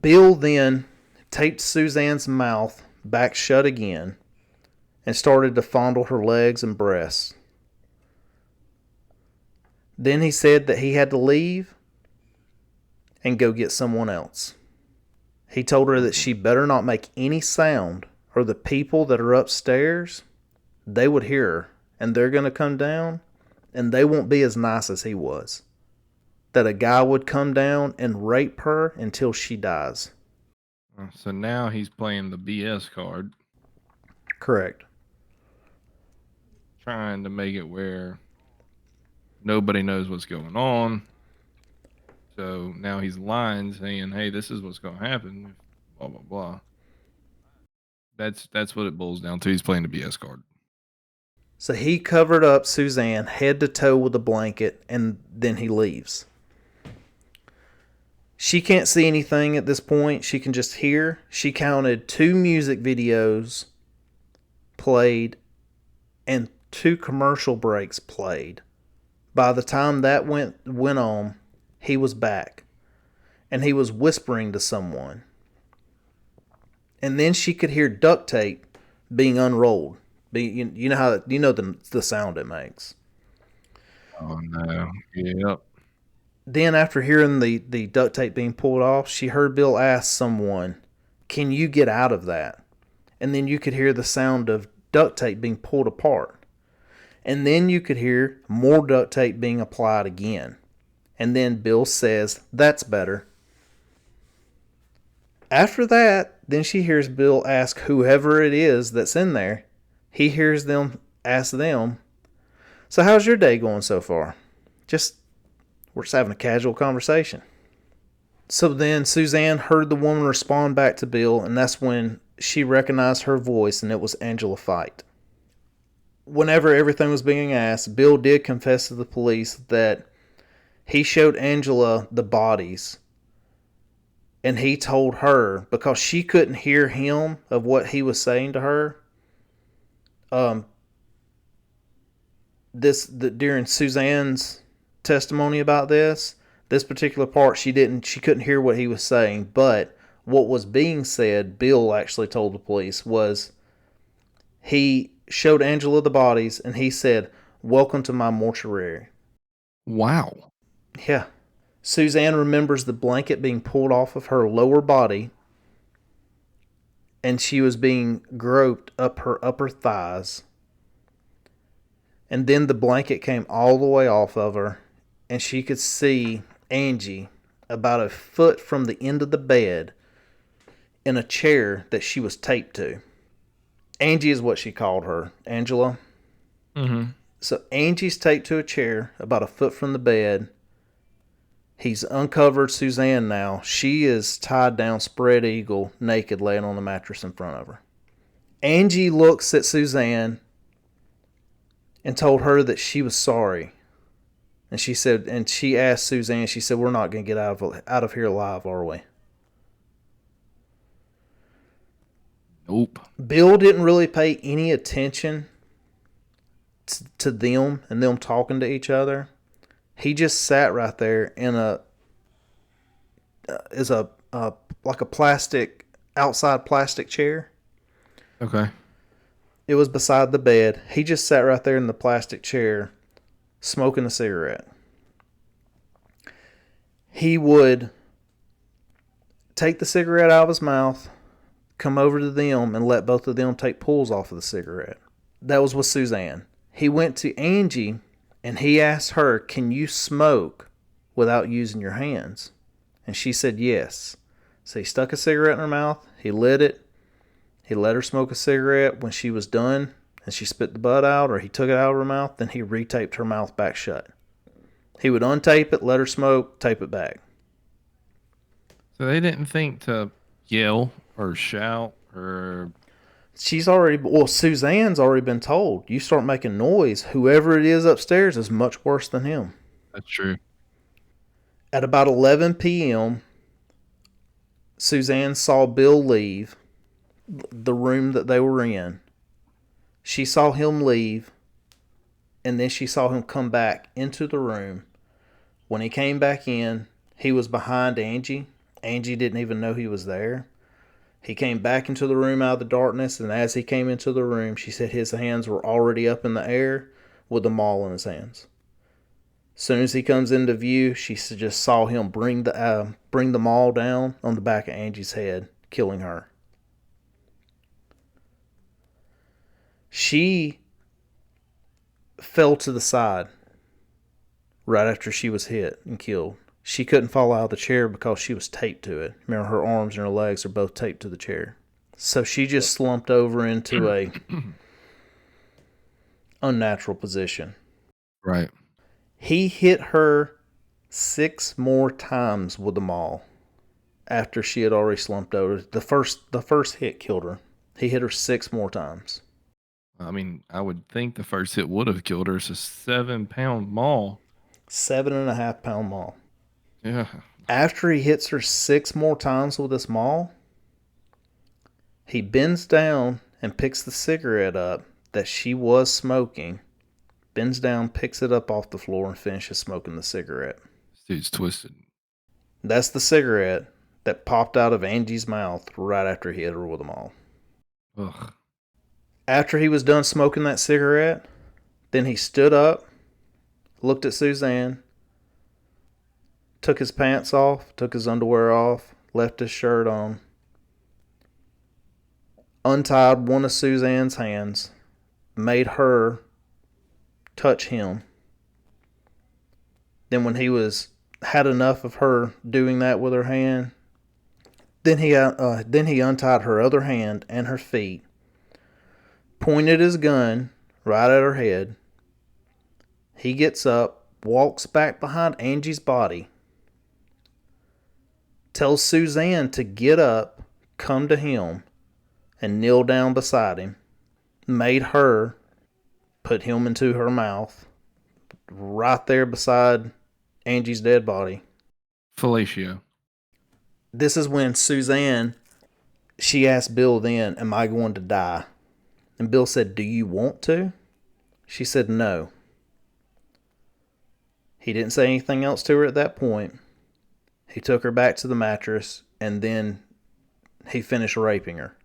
Bill then taped Suzanne's mouth back shut again and started to fondle her legs and breasts. Then he said that he had to leave and go get someone else. He told her that she better not make any sound or the people that are upstairs, they would hear her and they're going to come down and they won't be as nice as he was. That a guy would come down and rape her until she dies. So now he's playing the BS card. Correct. Trying to make it where nobody knows what's going on. So now he's lying, saying, hey, this is what's going to happen. Blah, blah, blah. That's what it boils down to. He's playing the BS card. So he covered up Suzanne head to toe with a blanket and then he leaves. She can't see anything at this point. She can just hear. She counted 2 music videos played and 2 commercial breaks played. By the time that went on, he was back, and he was whispering to someone. And then she could hear duct tape being unrolled. You know how the sound it makes. Oh no. Yep. Then after hearing the duct tape being pulled off, she heard Bill ask someone, "Can you get out of that?" And then you could hear the sound of duct tape being pulled apart. And then you could hear more duct tape being applied again. And then Bill says, "That's better." After that, then she hears Bill ask whoever it is that's in there. He hears them ask them, "So how's your day going so far?" We're just having a casual conversation. So then Suzanne heard the woman respond back to Bill, and that's when she recognized her voice, and it was Angela Fight. Whenever everything was being asked, Bill did confess to the police that he showed Angela the bodies, and he told her, because she couldn't hear him of what he was saying to her, during Suzanne's testimony about this particular part, she couldn't hear what he was saying, but what was being said, Bill actually told the police, was he showed Angela the bodies and he said, "Welcome to my mortuary." Wow. Yeah. Suzanne remembers the blanket being pulled off of her lower body, and she was being groped up her upper thighs. And then the blanket came all the way off of her, and she could see Angie about a foot from the end of the bed in a chair that she was taped to. Angie is what she called her, Angela. Mm-hmm. So Angie's taped to a chair about a foot from the bed. He's uncovered Suzanne now. She is tied down, spread eagle, naked, laying on the mattress in front of her. Angie looks at Suzanne and told her that she was sorry. And she asked Suzanne, she said, "We're not going to get out of here alive, are we?" Nope. Bill didn't really pay any attention to them and them talking to each other. He just sat right there in like a outside plastic chair. Okay. It was beside the bed. He just sat right there in the plastic chair, smoking a cigarette. He would take the cigarette out of his mouth, come over to them, and let both of them take pulls off of the cigarette. That was with Suzanne. He went to Angie, and he asked her, "Can you smoke without using your hands?" And she said yes. So he stuck a cigarette in her mouth. He lit it. He let her smoke a cigarette. When she was done and she spit the butt out, or he took it out of her mouth, then he retaped her mouth back shut. He would untape it, let her smoke, tape it back. So they didn't think to yell or shout or... Suzanne's already been told, you start making noise, whoever it is upstairs is much worse than him. That's true. At about 11 p.m., Suzanne saw Bill leave the room that they were in. She saw him leave, and then she saw him come back into the room. When he came back in, he was behind Angie. Angie didn't even know he was there. He came back into the room out of the darkness, and as he came into the room, she said his hands were already up in the air with the maul in his hands. As soon as he comes into view, she just saw him bring the maul down on the back of Angie's head, killing her. She fell to the side right after she was hit and killed. She couldn't fall out of the chair because she was taped to it. Remember, her arms and her legs are both taped to the chair. So she just slumped over into a unnatural position. Right. He hit her 6 more times with the maul after she had already slumped over. The first hit killed her. He hit her 6 more times. I mean, I would think the first hit would have killed her. It's a 7-pound maul. 7.5 pound maul. Yeah. After he hits her 6 more times with this maul, he bends down and picks the cigarette up that she was smoking, bends down, picks it up off the floor, and finishes smoking the cigarette. Dude's twisted. That's the cigarette that popped out of Angie's mouth right after he hit her with them all. Ugh. After he was done smoking that cigarette, then he stood up, looked at Suzanne, took his pants off, took his underwear off, left his shirt on, untied one of Suzanne's hands, made her touch him. Then when he had enough of her doing that with her hand, then he untied her other hand and her feet, pointed his gun right at her head. He gets up, walks back behind Angie's body, tells Suzanne to get up, come to him, and kneel down beside him, made her put him into her mouth, right there beside Angie's dead body. Fellatio. This is when Suzanne, she asked Bill then, am I going to die? And Bill said, do you want to? She said no. He didn't say anything else to her at that point. He took her back to the mattress, and then he finished raping her.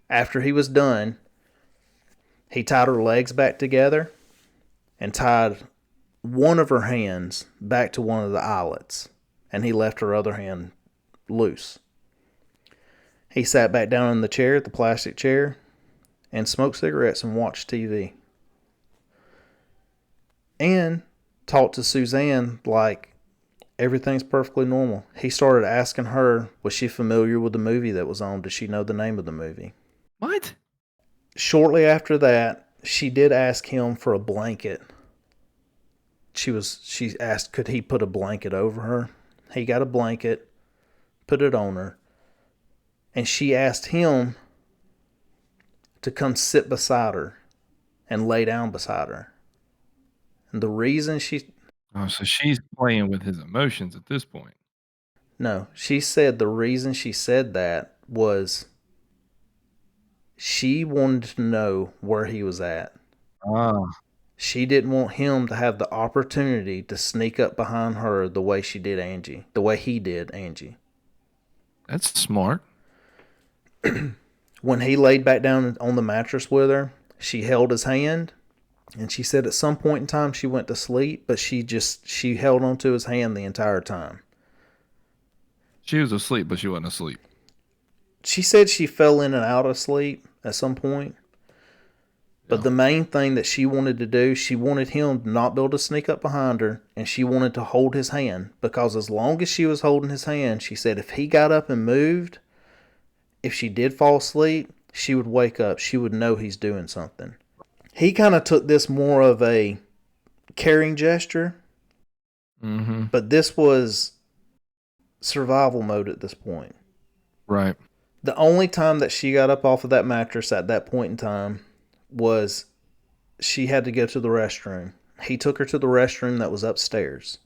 After he was done, he tied her legs back together and tied one of her hands back to one of the eyelets, and he left her other hand loose. He sat back down in the chair, the plastic chair, and smoked cigarettes and watched TV. And talked to Suzanne like everything's perfectly normal. He started asking her, was she familiar with the movie that was on? Did she know the name of the movie? What? Shortly after that, she did ask him for a blanket. She asked, could he put a blanket over her? He got a blanket, put it on her, and she asked him to come sit beside her and lay down beside her. And the reason Oh, so she's playing with his emotions at this point. No, she said the reason she said that was she wanted to know where he was at. Ah. She didn't want him to have the opportunity to sneak up behind her the way she did Angie, the way he did Angie. That's smart. When he laid back down on the mattress with her, she held his hand, and she said at some point in time she went to sleep, but she held onto his hand the entire time. She was asleep, but she wasn't asleep. She said she fell in and out of sleep at some point. But the main thing that she wanted to do, she wanted him to not be able to sneak up behind her, and she wanted to hold his hand, because as long as she was holding his hand, she said if he got up and moved, if she did fall asleep, she would wake up. She would know he's doing something. He kind of took this more of a caring gesture, but this was survival mode at this point. Right. The only time that she got up off of that mattress at that point in time was she had to go to the restroom. He took her to the restroom that was upstairs.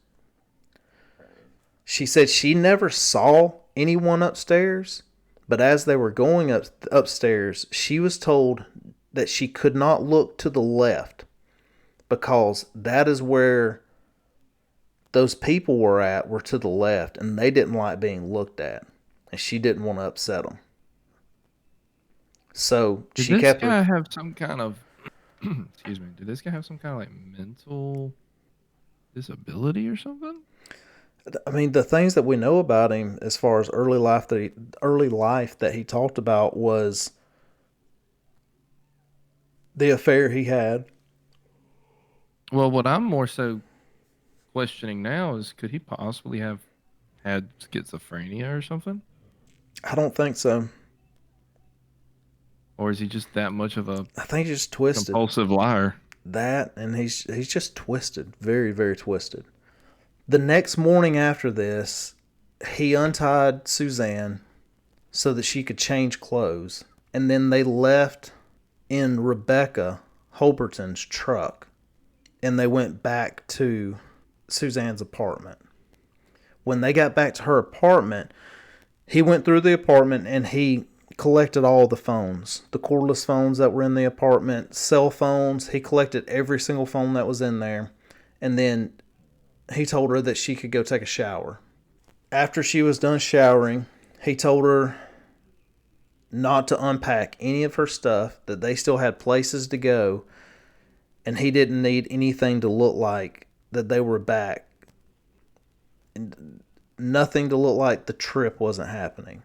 She said she never saw anyone upstairs, but as they were going upstairs, she was told that she could not look to the left because that is where those people were to the left, and they didn't like being looked at, and she didn't want to upset them. So Did she this kept guy her. have some kind of excuse me? Did this guy have some kind of like mental disability or something? I mean, the things that we know about him as far as early life that he talked about was the affair he had. Well, what I'm more so questioning now is could he possibly have had schizophrenia or something? I don't think so. Or is he just that much of a I think he's just twisted. compulsive liar? That, and he's just twisted. Very, very twisted. The next morning after this, he untied Suzanne so that she could change clothes. And then they left in Rebecca Holberton's truck. And they went back to Suzanne's apartment. When they got back to her apartment, he went through the apartment and he collected all the phones, the cordless phones that were in the apartment, cell phones. He collected every single phone that was in there. And then he told her that she could go take a shower. After she was done showering, he told her not to unpack any of her stuff, that they still had places to go, and he didn't need anything to look like that they were back. And nothing to look like the trip wasn't happening.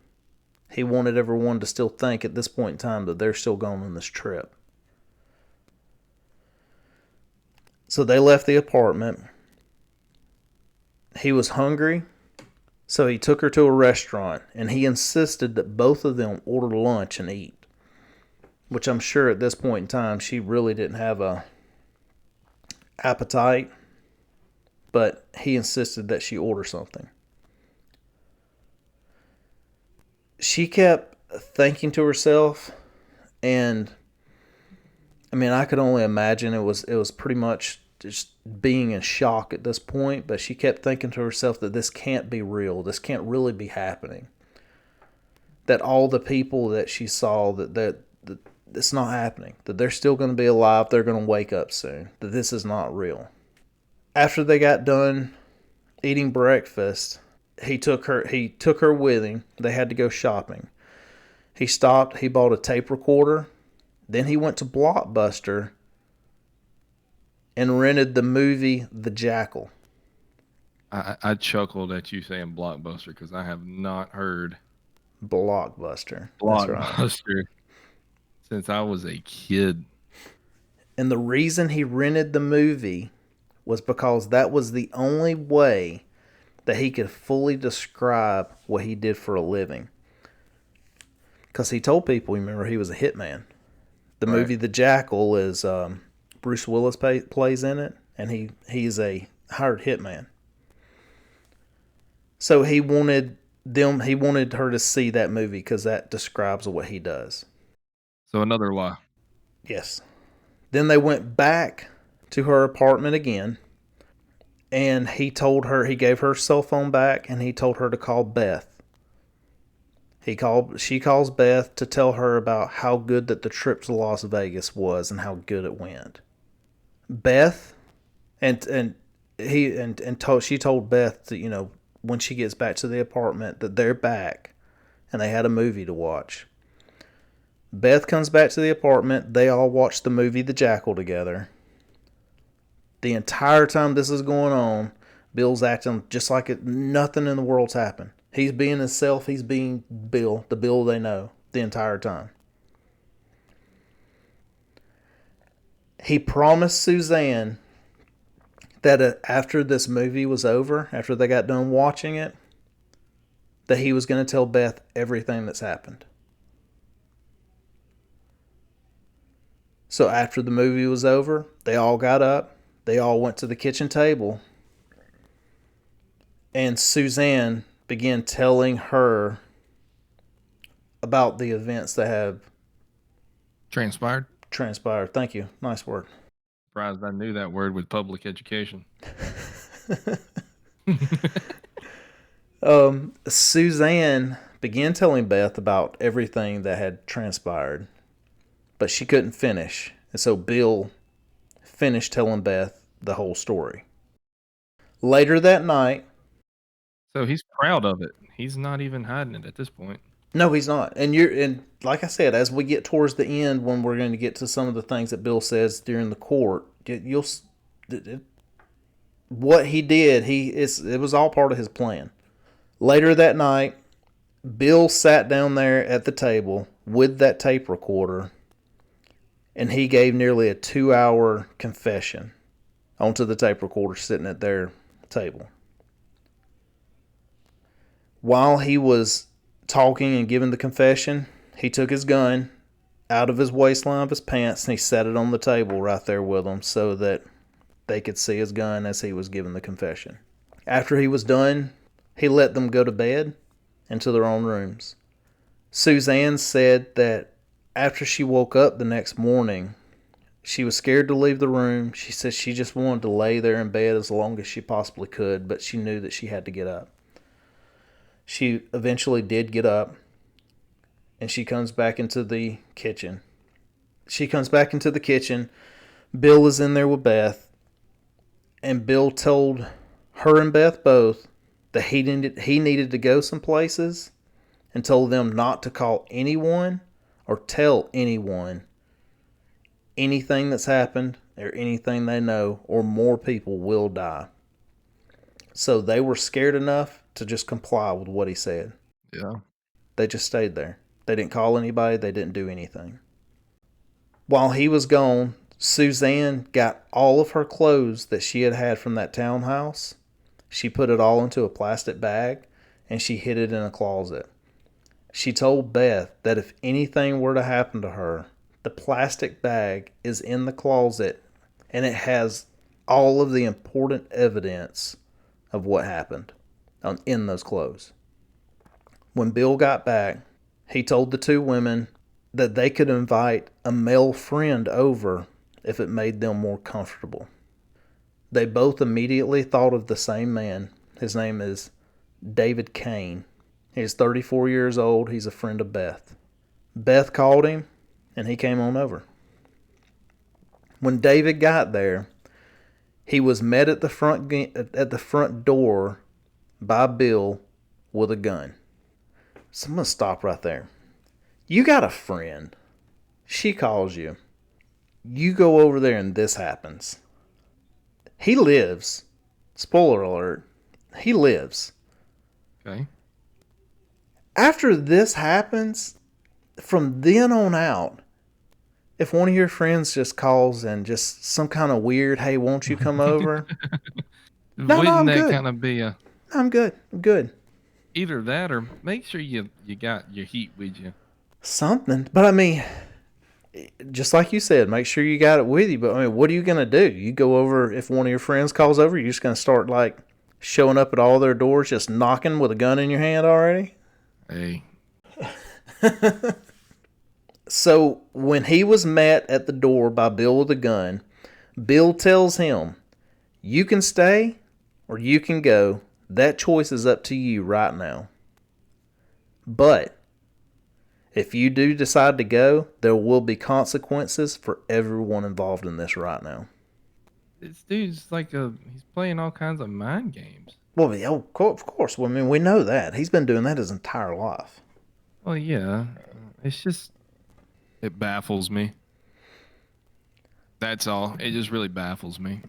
He wanted everyone to still think at this point in time that they're still going on this trip. So they left the apartment. He was hungry, so he took her to a restaurant, and he insisted that both of them order lunch and eat, which I'm sure at this point in time she really didn't have a appetite, but he insisted that she order something. She kept thinking to herself, and I mean, I could only imagine it was pretty much just being in shock at this point, but she kept thinking to herself that this can't be real. This can't really be happening. That all the people that she saw, that it's not happening. That they're still going to be alive. They're going to wake up soon. That this is not real. After they got done eating breakfast, he took her with him. They had to go shopping. He stopped. He bought a tape recorder. Then he went to Blockbuster and rented the movie The Jackal. I chuckled at you saying Blockbuster because I have not heard Blockbuster. Blockbuster right. Since I was a kid. And the reason he rented the movie was because that was the only way that he could fully describe what he did for a living. Because he told people, remember, he was a hitman. The movie The Jackal is Bruce Willis plays in it, and he's a hired hitman. So he wanted her to see that movie because that describes what he does. So another lie. Yes. Then they went back to her apartment again, and he gave her cell phone back, and he told her to call Beth. She calls Beth to tell her about how good that the trip to Las Vegas was and how good it went. Beth she told Beth that, when she gets back to the apartment that they're back and they had a movie to watch. Beth comes back to the apartment. They all watch the movie The Jackal together. The entire time this is going on, Bill's acting just like nothing in the world's happened. He's being himself. He's being Bill, the Bill they know, the entire time. He promised Suzanne that after this movie was over, after they got done watching it, that he was going to tell Beth everything that's happened. So after the movie was over, they all got up. They all went to the kitchen table. And Suzanne began telling her about the events that have transpired. Thank you. Nice word. Surprised I knew that word with public education. Suzanne began telling Beth about everything that had transpired, but she couldn't finish. And so Bill finished telling Beth the whole story. Later that night. So he's proud of it. He's not even hiding it at this point. No, he's not. And like I said, as we get towards the end, when we're going to get to some of the things that Bill says during the court, what he did, it was all part of his plan. Later that night, Bill sat down there at the table with that tape recorder, and he gave nearly a 2-hour confession onto the tape recorder sitting at their table. While he was talking and giving the confession, he took his gun out of his waistline of his pants and he set it on the table right there with him so that they could see his gun as he was giving the confession. After he was done, he let them go to bed and to their own rooms. Suzanne said that after she woke up the next morning, she was scared to leave the room. She said she just wanted to lay there in bed as long as she possibly could, but she knew that she had to get up. She eventually did get up, and she comes back into the kitchen. Bill is in there with Beth, and Bill told her and Beth both, that he needed to go some places, and told them not to call anyone or tell anyone anything that's happened or anything they know, or more people will die. So they were scared enough to just comply with what he said. Yeah. They just stayed there. They didn't call anybody. They didn't do anything. While he was gone, Suzanne got all of her clothes that she had had from that townhouse. She put it all into a plastic bag and she hid it in a closet. She told Beth that if anything were to happen to her, the plastic bag is in the closet and it has all of the important evidence of what happened in those clothes. When Bill got back, he told the two women that they could invite a male friend over if it made them more comfortable. They both immediately thought of the same man. His name is David Kane. He's 34 years old. He's a friend of Beth. Beth called him, and he came on over. When David got there, he was met at the front door by Bill with a gun. So I'm going to stop right there. You got a friend. She calls you. You go over there and this happens. He lives. Spoiler alert. He lives. Okay. After this happens, from then on out, if one of your friends just calls and just some kind of weird, hey, won't you come over? No, I'm good. Kind of be a... I'm good. I'm good. Either that or make sure you got your heat with you. Something. But I mean, just like you said, make sure you got it with you. But I mean, what are you going to do? You go over, if one of your friends calls over, you're just going to start like showing up at all their doors, just knocking with a gun in your hand already? Hey. So when he was met at the door by Bill with a gun, Bill tells him, you can stay or you can go. That choice is up to you right now. But if you do decide to go, there will be consequences for everyone involved in this right now. This dude's like he's playing all kinds of mind games. Well, of course. Well, I mean, we know that. He's been doing that his entire life. Well, yeah. It's just, it baffles me. That's all. It just really baffles me.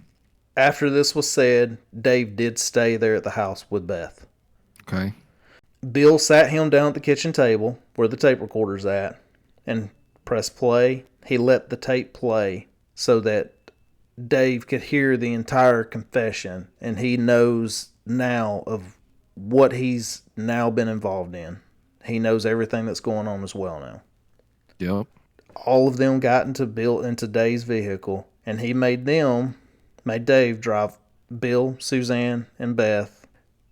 After this was said, Dave did stay there at the house with Beth. Okay. Bill sat him down at the kitchen table where the tape recorder's at and pressed play. He let the tape play so that Dave could hear the entire confession, and he knows now of what he's now been involved in. He knows everything that's going on as well now. Yep. All of them got into Dave's vehicle, and he made Dave drive Bill, Suzanne, and Beth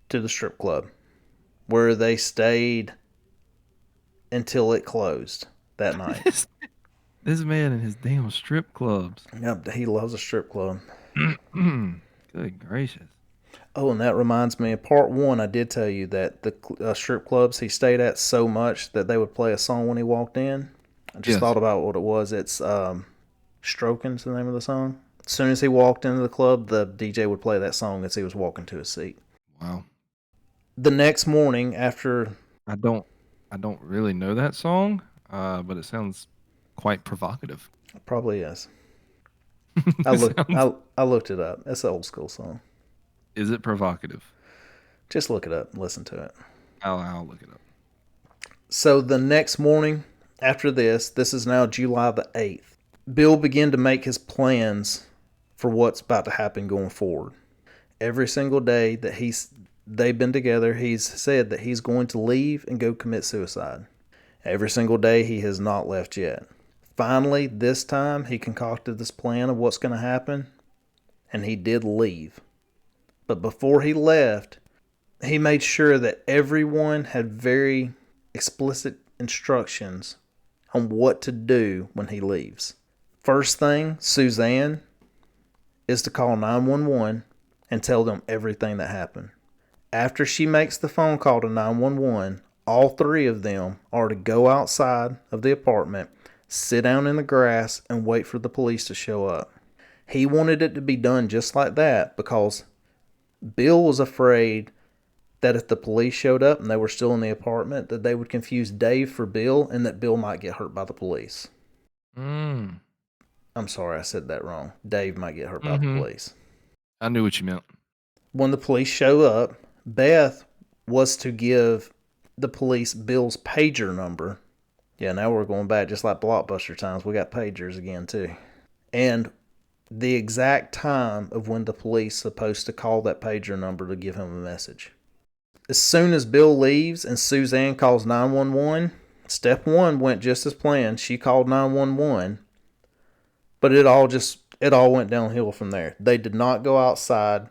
to the strip club, where they stayed until it closed that night. This man and his damn strip clubs. Yep, he loves a strip club. Good gracious. Oh, and that reminds me, in part one, I did tell you that the strip clubs he stayed at so much that they would play a song when he walked in. I just thought about what it was. It's Stroking's the name of the song. As soon as he walked into the club, the DJ would play that song as he was walking to his seat. Wow. The next morning after... I don't really know that song, but it sounds quite provocative. It probably is. I looked it up. It's an old school song. Is it provocative? Just look it up and listen to it. I'll look it up. So the next morning after this is now July the 8th, Bill began to make his plans for what's about to happen going forward. Every single day that they've been together, he's said that he's going to leave and go commit suicide. Every single day he has not left yet. Finally, this time, he concocted this plan of what's going to happen, and he did leave. But before he left, he made sure that everyone had very explicit instructions on what to do when he leaves. First thing, Suzanne, is to call 911 and tell them everything that happened. After she makes the phone call to 911, all three of them are to go outside of the apartment, sit down in the grass, and wait for the police to show up. He wanted it to be done just like that because Bill was afraid that if the police showed up and they were still in the apartment, that they would confuse Dave for Bill and that Bill might get hurt by the police. Mm. I'm sorry, I said that wrong. Dave might get hurt by the police. I knew what you meant. When the police show up, Beth was to give the police Bill's pager number. Yeah, now we're going back just like Blockbuster times. We got pagers again, too. And the exact time of when the police supposed to call that pager number to give him a message. As soon as Bill leaves and Suzanne calls 911, step one went just as planned. She called 911, but it all went downhill from there. They did not go outside.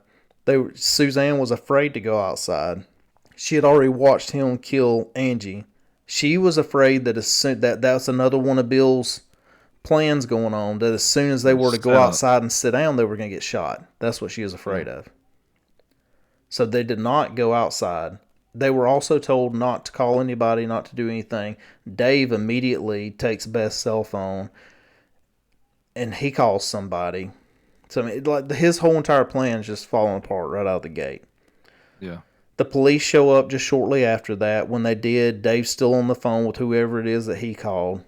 Suzanne was afraid to go outside. She had already watched him kill Angie. She was afraid that that's another one of Bill's plans going on, that as soon as they were to go outside and sit down, they were going to get shot. That's what she was afraid of. So they did not go outside. They were also told not to call anybody, not to do anything. Dave immediately takes Beth's cell phone and he calls somebody. So I mean, like his whole entire plan is just falling apart right out of the gate. Yeah. The police show up just shortly after that. When they did, Dave's still on the phone with whoever it is that he called.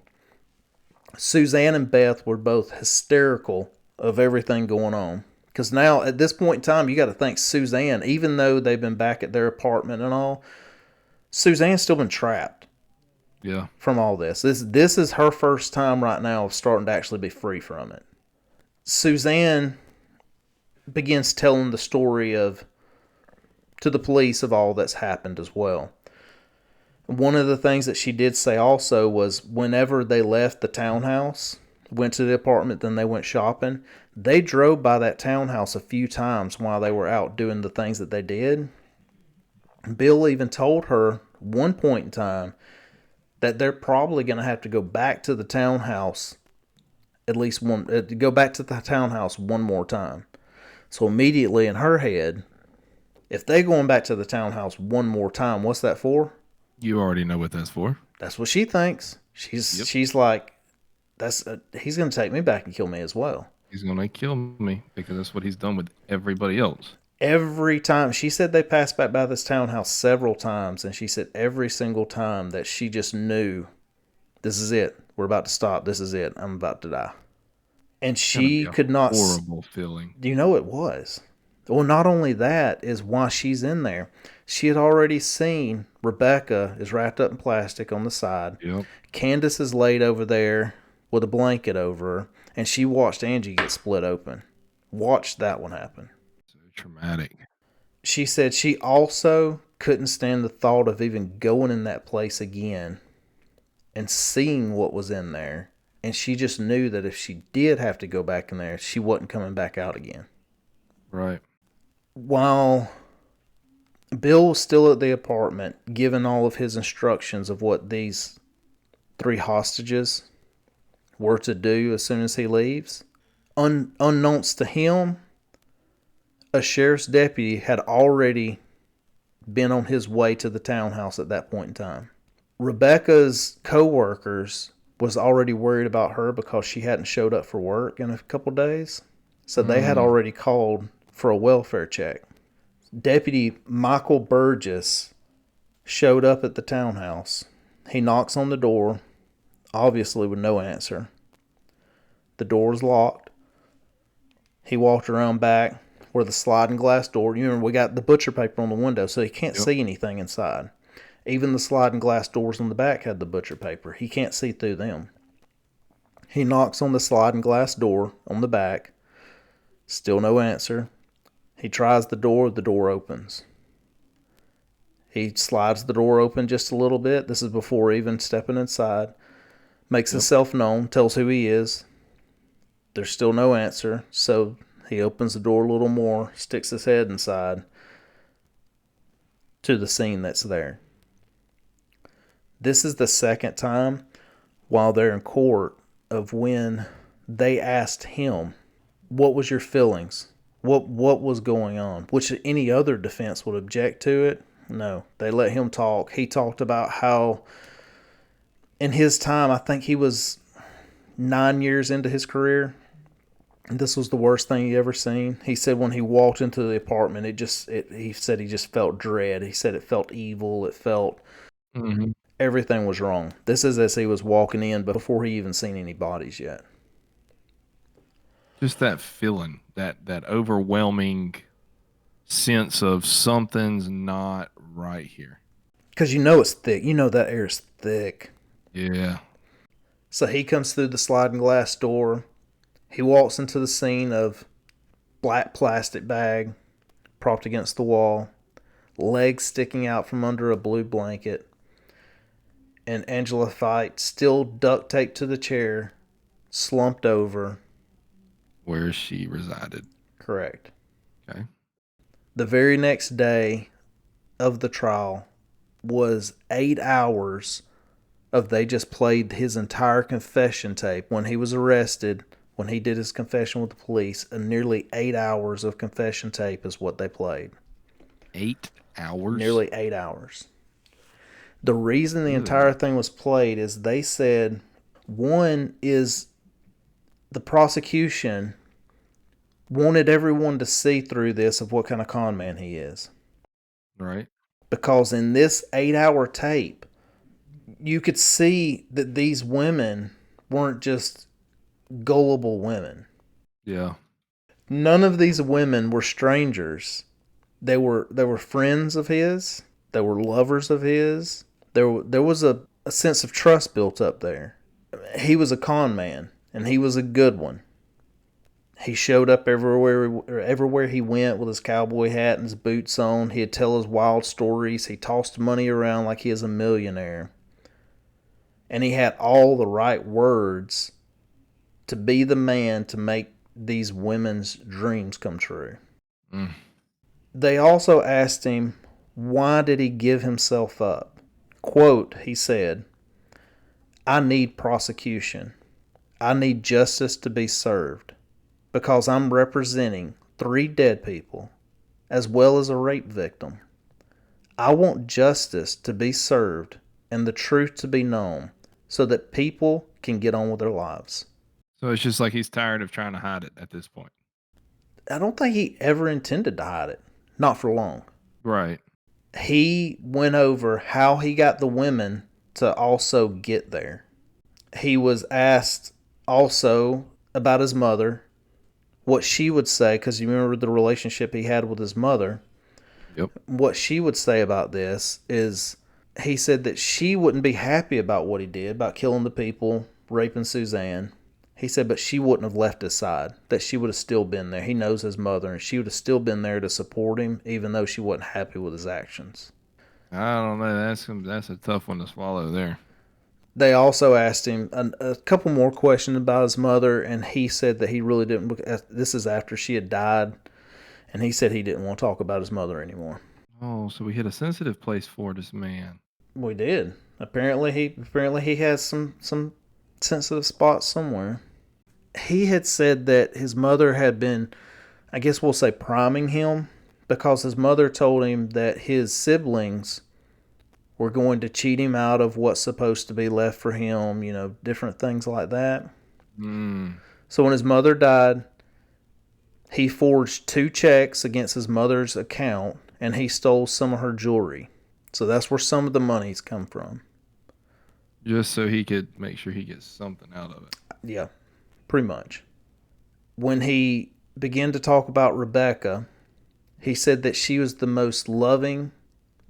Suzanne and Beth were both hysterical of everything going on. Because now, at this point in time, you got to think Suzanne, even though they've been back at their apartment and all, Suzanne's still been trapped. Yeah. From all this. This is her first time right now of starting to actually be free from it. Suzanne begins telling the story to the police of all that's happened as well. One of the things that she did say also was whenever they left the townhouse, went to the apartment, then they went shopping, they drove by that townhouse a few times while they were out doing the things that they did. Bill even told her one point in time that they're probably going to have to go back to the townhouse go back to the townhouse one more time. So immediately in her head, if they're going back to the townhouse one more time, what's that for? You already know what that's for. That's what she thinks. She's like, he's going to take me back and kill me as well. He's going to kill me because that's what he's done with everybody else. Every time. She said they passed back by this townhouse several times, and she said every single time that she just knew, this is it. We're about to stop. This is it. I'm about to die. And she could not... Horrible feeling. You know it was. Well, not only that is why she's in there. She had already seen Rebecca is wrapped up in plastic on the side. Yep. Candace is laid over there with a blanket over her, and she watched Angie get split open. Watched that one happen. So traumatic. She said she also couldn't stand the thought of even going in that place again and seeing what was in there. And she just knew that if she did have to go back in there, she wasn't coming back out again. Right. While Bill was still at the apartment, giving all of his instructions of what these 3 hostages were to do as soon as he leaves, unknowns to him, a sheriff's deputy had already been on his way to the townhouse at that point in time. Rebecca's co-workers was already worried about her because she hadn't showed up for work in a couple days. So they had already called for a welfare check. Deputy Michael Burgess showed up at the townhouse. He knocks on the door, obviously with no answer. The door's locked. He walked around back where the sliding glass door, you remember we got the butcher paper on the window, so he can't see anything inside. Even the sliding glass doors on the back had the butcher paper. He can't see through them. He knocks on the sliding glass door on the back. Still no answer. He tries the door opens. He slides the door open just a little bit. This is before even stepping inside. Makes himself known, tells who he is. There's still no answer, so he opens the door a little more, sticks his head inside to the scene that's there. This is the second time while they're in court of when they asked him, what was your feelings? What was going on? Which any other defense would object to it. No, they let him talk. He talked about how in his time, I think he was 9 years into his career. This was the worst thing he ever seen. He said when he walked into the apartment, he said he just felt dread. He said it felt evil. It felt Hmm. everything was wrong. This is as he was walking in before he even seen any bodies yet. Just that feeling, that overwhelming sense of something's not right here. Because you know it's thick. You know that air's thick. Yeah. So he comes through the sliding glass door. He walks into the scene of black plastic bag propped against the wall, legs sticking out from under a blue blanket, and Angela Fight still duct taped to the chair, slumped over. Where she resided. Correct. Okay. The very next day of the trial was 8 hours of they just played his entire confession tape when he was arrested, when he did his confession with the police, and nearly 8 hours of confession tape is what they played. 8 hours? Nearly 8 hours. The reason the entire Good. thing was played is they said one is the prosecution wanted everyone to see through this of what kind of con man he is. Right. Because in this 8 hour tape, you could see that these women weren't just gullible women. Yeah. None of these women were strangers. They were friends of his. They were lovers of his. There was a sense of trust built up there. He was a con man, and he was a good one. He showed up everywhere he went with his cowboy hat and his boots on. He'd tell his wild stories. He tossed money around like he is a millionaire. And he had all the right words to be the man to make these women's dreams come true. Mm. They also asked him, why did he give himself up? Quote, he said, I need prosecution. I need justice to be served because I'm representing 3 dead people as well as a rape victim. I want justice to be served and the truth to be known so that people can get on with their lives. So it's just like he's tired of trying to hide it at this point. I don't think he ever intended to hide it. Not for long. Right. He went over how he got the women to also get there. He was asked also about his mother, what she would say, because you remember the relationship he had with his mother. Yep. What she would say about this is he said that she wouldn't be happy about what he did, about killing the people, raping Suzanne. He said, but she wouldn't have left his side, that she would have still been there. He knows his mother, and she would have still been there to support him, even though she wasn't happy with his actions. I don't know. That's a tough one to swallow there. They also asked him a couple more questions about his mother, and he said that he really didn't. This is after she had died, and he said he didn't want to talk about his mother anymore. Oh, so we hit a sensitive place for this man. We did. Apparently he has some sensitive spots somewhere. He had said that his mother had been, I guess we'll say, priming him because his mother told him that his siblings were going to cheat him out of what's supposed to be left for him, different things like that. So when his mother died, he forged 2 checks against his mother's account and he stole some of her jewelry. So that's where some of the money's come from. Just so he could make sure he gets something out of it. Yeah, pretty much. When he began to talk about Rebecca, he said that she was the most loving,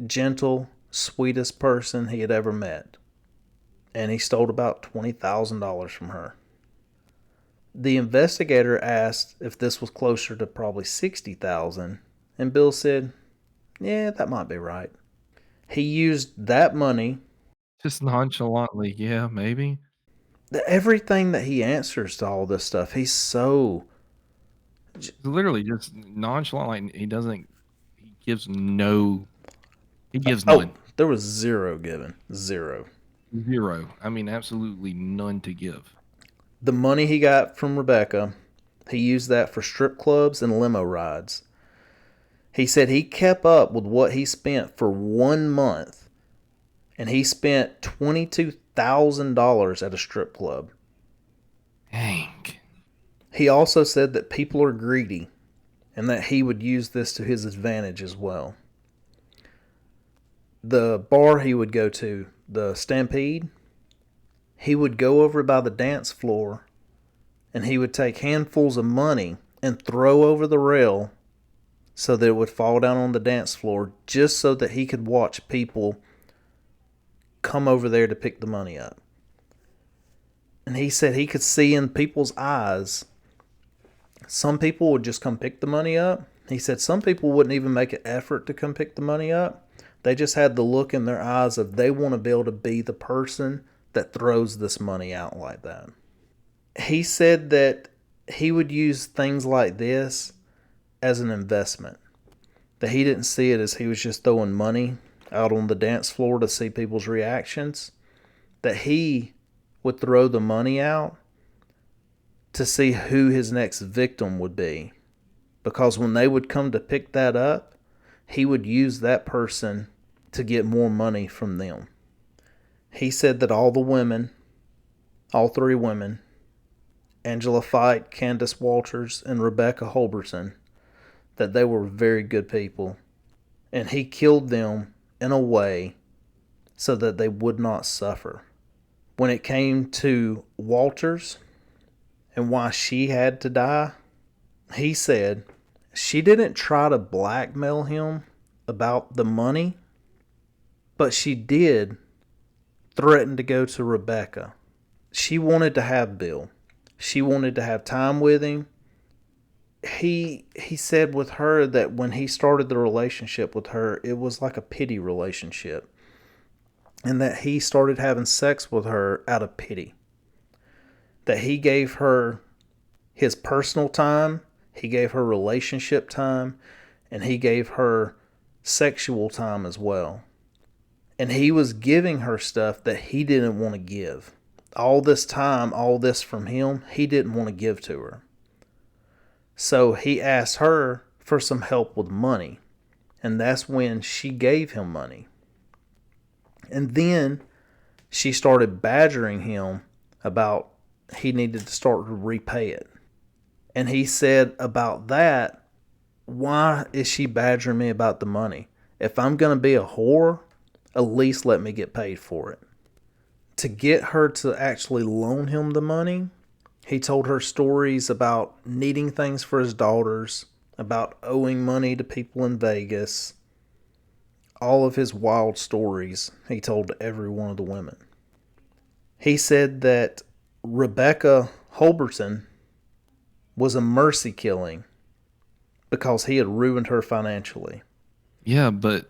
gentle, sweetest person he had ever met. And he stole about $20,000 from her. The investigator asked if this was closer to probably $60,000, and Bill said, yeah, that might be right. He used that money. Just nonchalantly, yeah, maybe. Everything that he answers to all this stuff, he's so... Literally just nonchalant, like he gives none. There was zero given. Zero. I mean, absolutely none to give. The money he got from Rebecca, he used that for strip clubs and limo rides. He said he kept up with what he spent for 1 month, and he spent $22,000 at a strip club. Dang. He also said that people are greedy and that he would use this to his advantage as well. The bar he would go to, the Stampede, he would go over by the dance floor and he would take handfuls of money and throw over the rail so that it would fall down on the dance floor, just so that he could watch people come over there to pick the money up. And he said he could see in people's eyes, some people would just come pick the money up. He said some people wouldn't even make an effort to come pick the money up. They just had the look in their eyes of they want to be able to be the person that throws this money out like that. He said that he would use things like this as an investment. That he didn't see it as he was just throwing money out on the dance floor to see people's reactions. That he would throw the money out to see who his next victim would be. Because when they would come to pick that up, he would use that person to get more money from them. He said that all the women, all three women, Angela Fight, Candace Walters, and Rebecca Holberson, that they were very good people. And he killed them in a way so that they would not suffer. When it came to Walters and why she had to die, he said she didn't try to blackmail him about the money, but she did threaten to go to Rebecca. She wanted to have Bill. She wanted to have time with him. He said with her that when he started the relationship with her, it was like a pity relationship. And that he started having sex with her out of pity. That he gave her his personal time, he gave her relationship time, and he gave her sexual time as well. And he was giving her stuff that he didn't want to give. All this time, all this from him, he didn't want to give to her. So he asked her for some help with money. And that's when she gave him money. And then she started badgering him about he needed to start to repay it. And he said about that, why is she badgering me about the money? If I'm going to be a whore, at least let me get paid for it. To get her to actually loan him the money, he told her stories about needing things for his daughters, about owing money to people in Vegas. All of his wild stories he told to every one of the women. He said that Rebecca Holberson was a mercy killing because he had ruined her financially. Yeah, but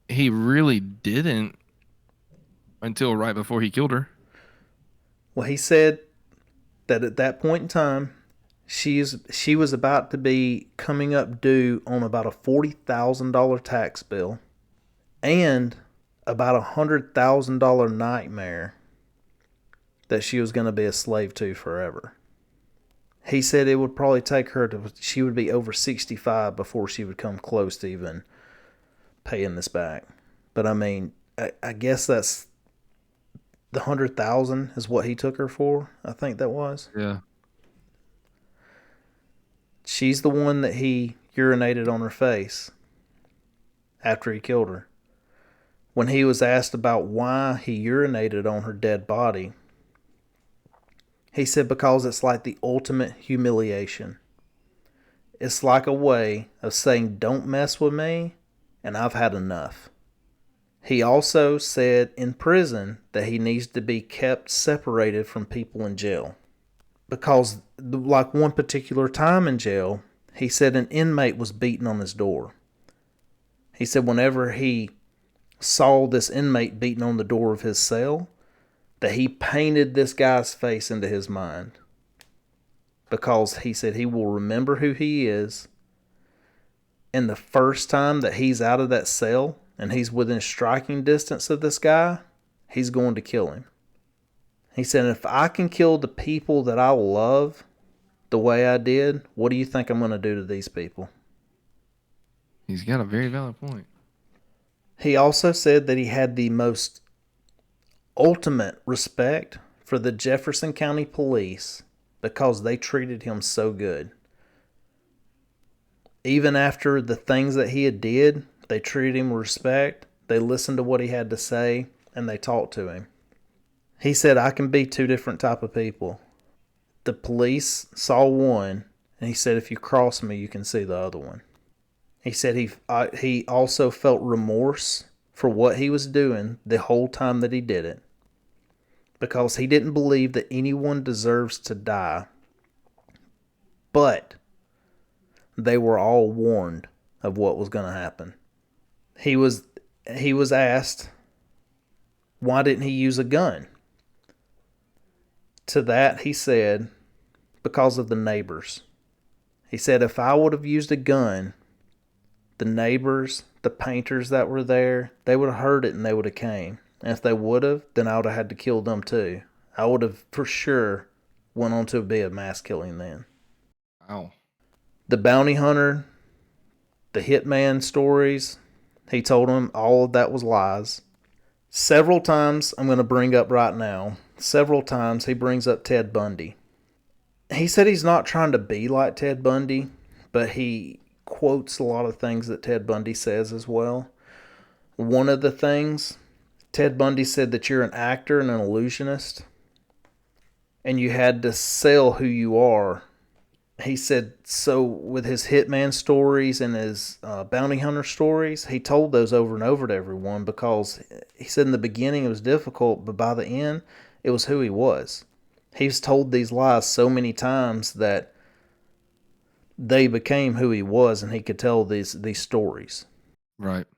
he really didn't until right before he killed her. Well, he said that at that point in time, she was about to be coming up due on about a $40,000 tax bill and about a $100,000 nightmare that she was going to be a slave to forever. He said it would probably take her she would be over 65 before she would come close to even paying this back. But I mean, I guess that's the 100,000 is what he took her for. I think that was. Yeah. She's the one that he urinated on her face after he killed her. When he was asked about why he urinated on her dead body, he said because it's like the ultimate humiliation. It's like a way of saying, don't mess with me, and I've had enough. He also said in prison that he needs to be kept separated from people in jail. Because, like one particular time in jail, he said an inmate was beating on his door. He said whenever he saw this inmate beating on the door of his cell, that he painted this guy's face into his mind. Because he said he will remember who he is. And the first time that he's out of that cell and he's within striking distance of this guy, he's going to kill him. He said, if I can kill the people that I love the way I did, what do you think I'm going to do to these people? He's got a very valid point. He also said that he had the most ultimate respect for the Jefferson County Police because they treated him so good. Even after the things that he had did, they treated him with respect. They listened to what he had to say, and they talked to him. He said, I can be two different type of people. The police saw one, and he said, if you cross me, you can see the other one. He said he also felt remorse for what he was doing the whole time that he did it, because he didn't believe that anyone deserves to die. But they were all warned of what was going to happen. He was asked, why didn't he use a gun? To that he said, because of the neighbors. He said, if I would have used a gun, the neighbors, the painters that were there, they would have heard it and they would have came. And if they would have, then I would have had to kill them too. I would have for sure went on to be a mass killing then. Wow. The bounty hunter, the hitman stories, he told him all of that was lies. Several times, I'm going to bring up right now, several times he brings up Ted Bundy. He said he's not trying to be like Ted Bundy, but he quotes a lot of things that Ted Bundy says as well. One of the things, Ted Bundy said that you're an actor and an illusionist, and you had to sell who you are. He said, so with his hitman stories and his bounty hunter stories, he told those over and over to everyone, because he said in the beginning it was difficult, but by the end, it was who he was. He's told these lies so many times that they became who he was, and he could tell these stories. Right.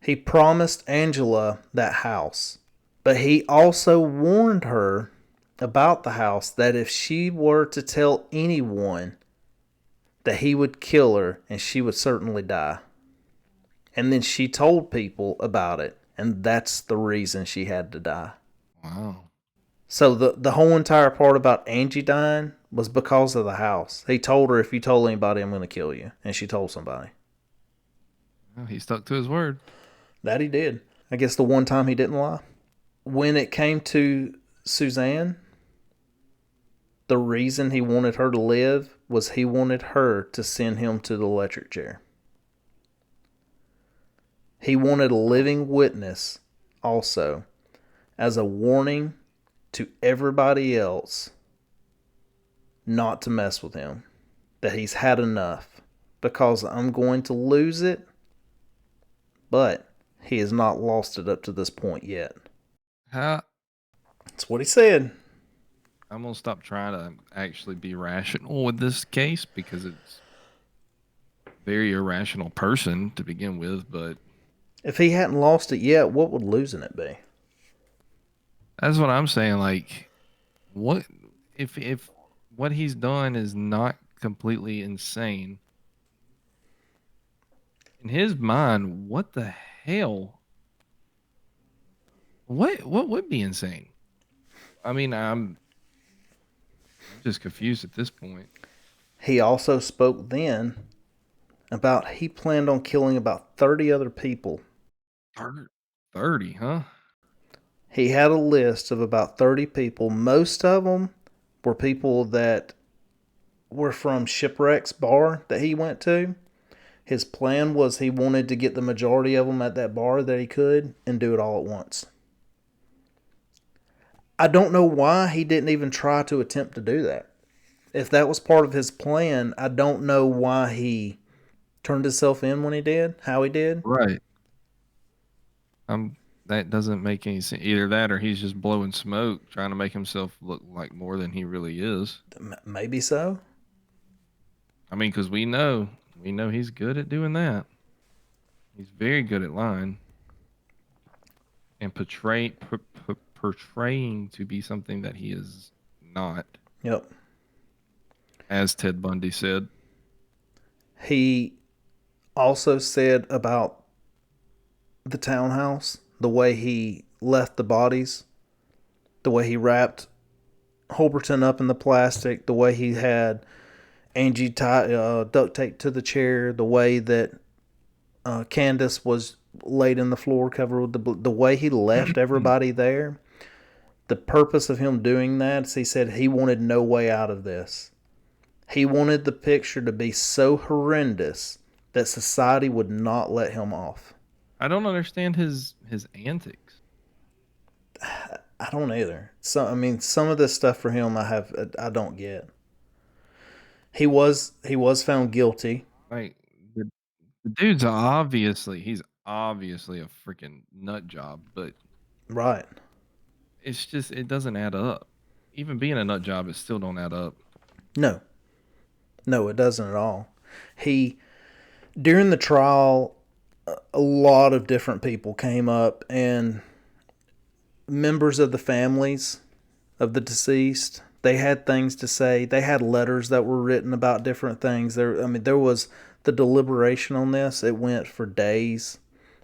He promised Angela that house, but he also warned her about the house that if she were to tell anyone, that he would kill her and she would certainly die. And then she told people about it, and that's the reason she had to die. Wow. So the whole entire part about Angie dying was because of the house. He told her, if you told anybody, I'm going to kill you. And she told somebody. Well, he stuck to his word. That he did. I guess the one time he didn't lie. When it came to Suzanne, the reason he wanted her to live was he wanted her to send him to the electric chair. He wanted a living witness also as a warning to everybody else not to mess with him, that he's had enough, because I'm going to lose it, but he has not lost it up to this point yet. How? That's what he said. I'm going to stop trying to actually be rational with this case, because it's a very irrational person to begin with, but If he hadn't lost it yet, what would losing it be? that's what I'm saying. Like, what if what he's done is not completely insane? In his mind, what the hell? What would be insane? I mean, I'm just confused at this point. He also spoke then about he planned on killing about 30 other people. 30, huh? He had a list of about 30 people. Most of them were people that were from Shipwreck's bar that he went to. His plan was he wanted to get the majority of them at that bar that he could and do it all at once. I don't know why he didn't even try to attempt to do that. If that was part of his plan, I don't know why he turned himself in when he did, how he did. Right. That doesn't make any sense. Either that or he's just blowing smoke, trying to make himself look like more than he really is. Maybe so. I mean, because we know he's good at doing that. He's very good at lying and portraying to be something that he is not. Yep. As Ted Bundy said. He also said about the townhouse, the way he left the bodies, the way he wrapped Holberton up in the plastic, the way he had Angie duct taped to the chair, the way that Candace was laid in the floor covered with the way he left everybody there. The purpose of him doing that is he said he wanted no way out of this. He wanted the picture to be so horrendous that society would not let him off. I don't understand his antics. I don't either. So I mean, some of this stuff for him, I don't get. He was found guilty. Like the dude's he's obviously a freaking nut job, but Right. it's just it doesn't add up. Even being a nut job, it still don't add up. No. No, it doesn't at all. He During the trial, a lot of different people came up, and members of the families of the deceased, they had things to say. They had letters that were written about different things. There was the deliberation on this. It went for days.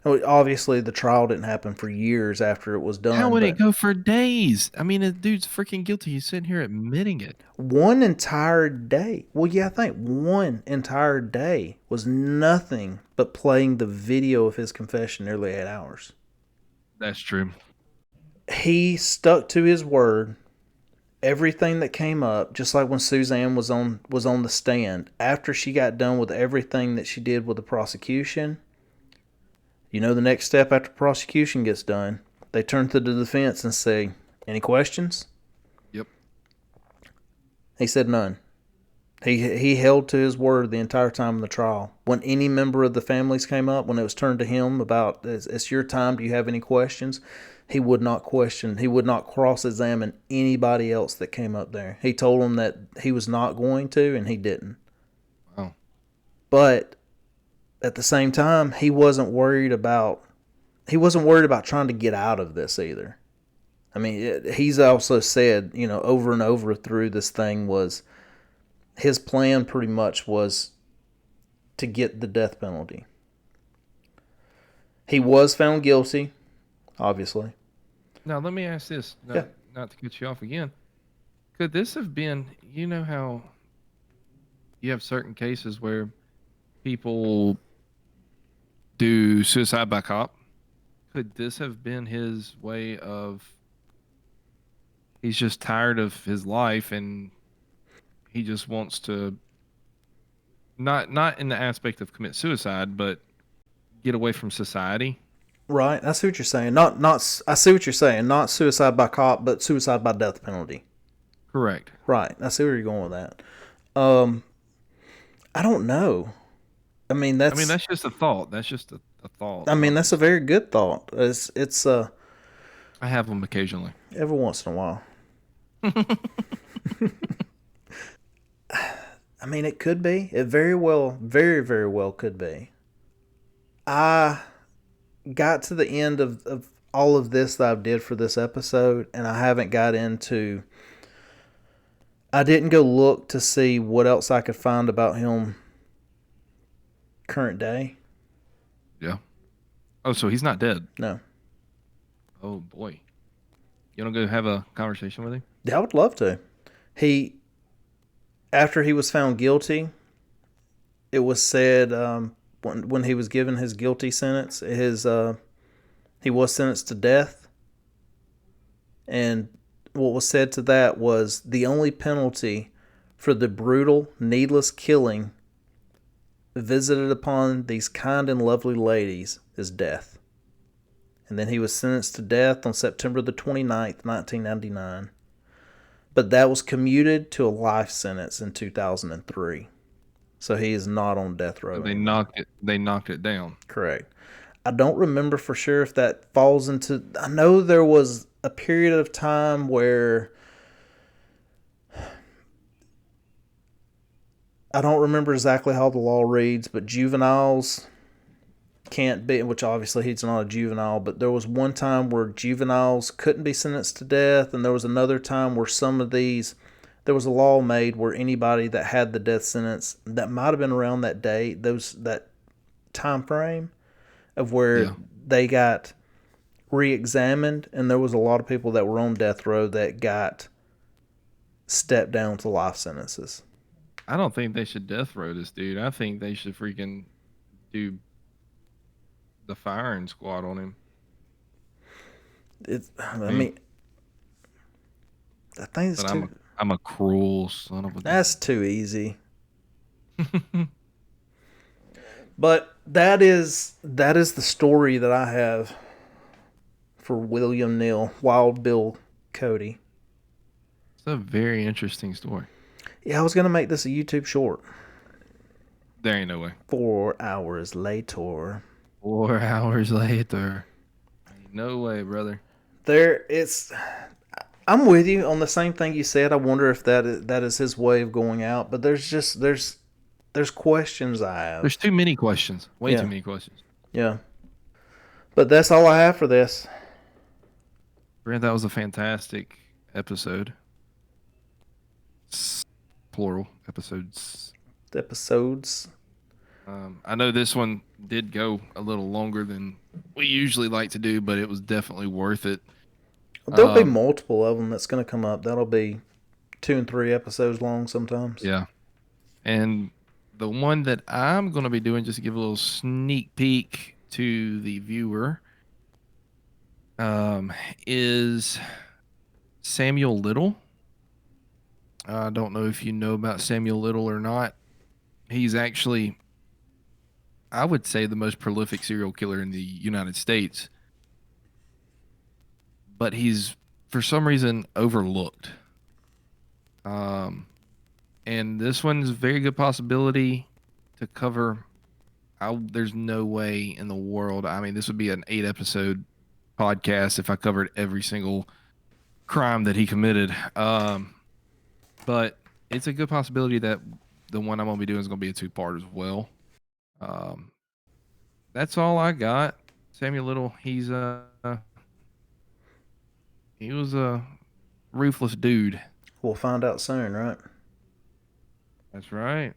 Obviously, the trial didn't happen for years after it was done. How would it go for days? I mean, the dude's freaking guilty. He's sitting here admitting it. One entire day. Well, yeah, I think one entire day was nothing but playing the video of his confession nearly 8 hours. That's true. He stuck to his word. Everything that came up, just like when Suzanne was on the stand, after she got done with everything that she did with the prosecution, the next step after prosecution gets done, they turn to the defense and say, "Any questions?" Yep. He said none. He held to his word the entire time of the trial. When any member of the families came up, when it was turned to him about, it's your time, do you have any questions? He would not question. He would not cross-examine anybody else that came up there. He told them that he was not going to, and he didn't. Wow. But at the same time, he wasn't worried about trying to get out of this either. I mean, he's also said, over and over through this thing was his plan pretty much was to get the death penalty. He was found guilty, obviously. Now, let me ask this, Yeah. not to cut you off again. Could this have been, how you have certain cases where people do suicide by cop? Could this have been his way of, he's just tired of his life and he just wants to, not in the aspect of commit suicide, but get away from society? Right, I see what you're saying. I see what you're saying. Not suicide by cop, but suicide by death penalty. Correct. Right, I see where you're going with that. I don't know. I mean, that's just a thought. That's just a thought. I mean, that's a very good thought. It's I have them occasionally. Every once in a while. I mean, it could be. It very well, very, very well could be. I got to the end of all of this that I did for this episode, and I haven't got into... I didn't go look to see what else I could find about him current day. Yeah. Oh, so he's not dead? No. Oh, boy. You want to go have a conversation with him? Yeah, I would love to. After he was found guilty, it was said when he was given his guilty sentence, he was sentenced to death. And what was said to that was the only penalty for the brutal, needless killing visited upon these kind and lovely ladies is death. And then he was sentenced to death on September the 29th, 1999. But that was commuted to a life sentence in 2003. So he is not on death row. They knocked it down. Correct. I don't remember for sure if that falls into... I know there was a period of time where... I don't remember exactly how the law reads, but juveniles can't be... Which obviously he's not a juvenile, but there was one time where juveniles couldn't be sentenced to death, and there was another time where some of these... There was a law made where anybody that had the death sentence, that might have been around that day, that time frame of where they got re-examined, and there was a lot of people that were on death row that got stepped down to life sentences. I don't think they should death row this dude. I think they should freaking do the firing squad on him. I mean, I think it's But too. I'm a cruel son of a gun. That's too easy. But that is the story that I have for William Neal, Wild Bill Cody. It's a very interesting story. Yeah, I was gonna make this a YouTube short. There ain't no way. 4 hours later. 4 hours later. Ain't no way, brother. There, it's. I'm with you on the same thing you said. I wonder if that is his way of going out. But there's questions I There's have. too many questions. Way too Yeah, many questions. yeah. But that's all I have for this. Brent, that was a fantastic episode. Plural episodes. Episodes. I know this one did go a little longer than we usually like to do, but it was definitely worth it. There'll be Um, multiple of them that's going to come up. That'll be 2 and 3 episodes long sometimes. yeah. And the one that I'm going to be doing, just to give a little sneak peek to the viewer, um, is Samuel Little. I don't know if you know about Samuel Little or not. He's actually, I would say, the most prolific serial killer in the United States, but he's for some reason overlooked. Um, and this one's a very good possibility to cover. There's no way in the world. I mean, this would be an 8 episode podcast if I covered every single crime that he committed. But it's a good possibility that the one I'm gonna be doing is gonna be a 2-part as well. Um, that's all I got. Samuel Little, he was a ruthless dude. We'll find out soon, right? That's right.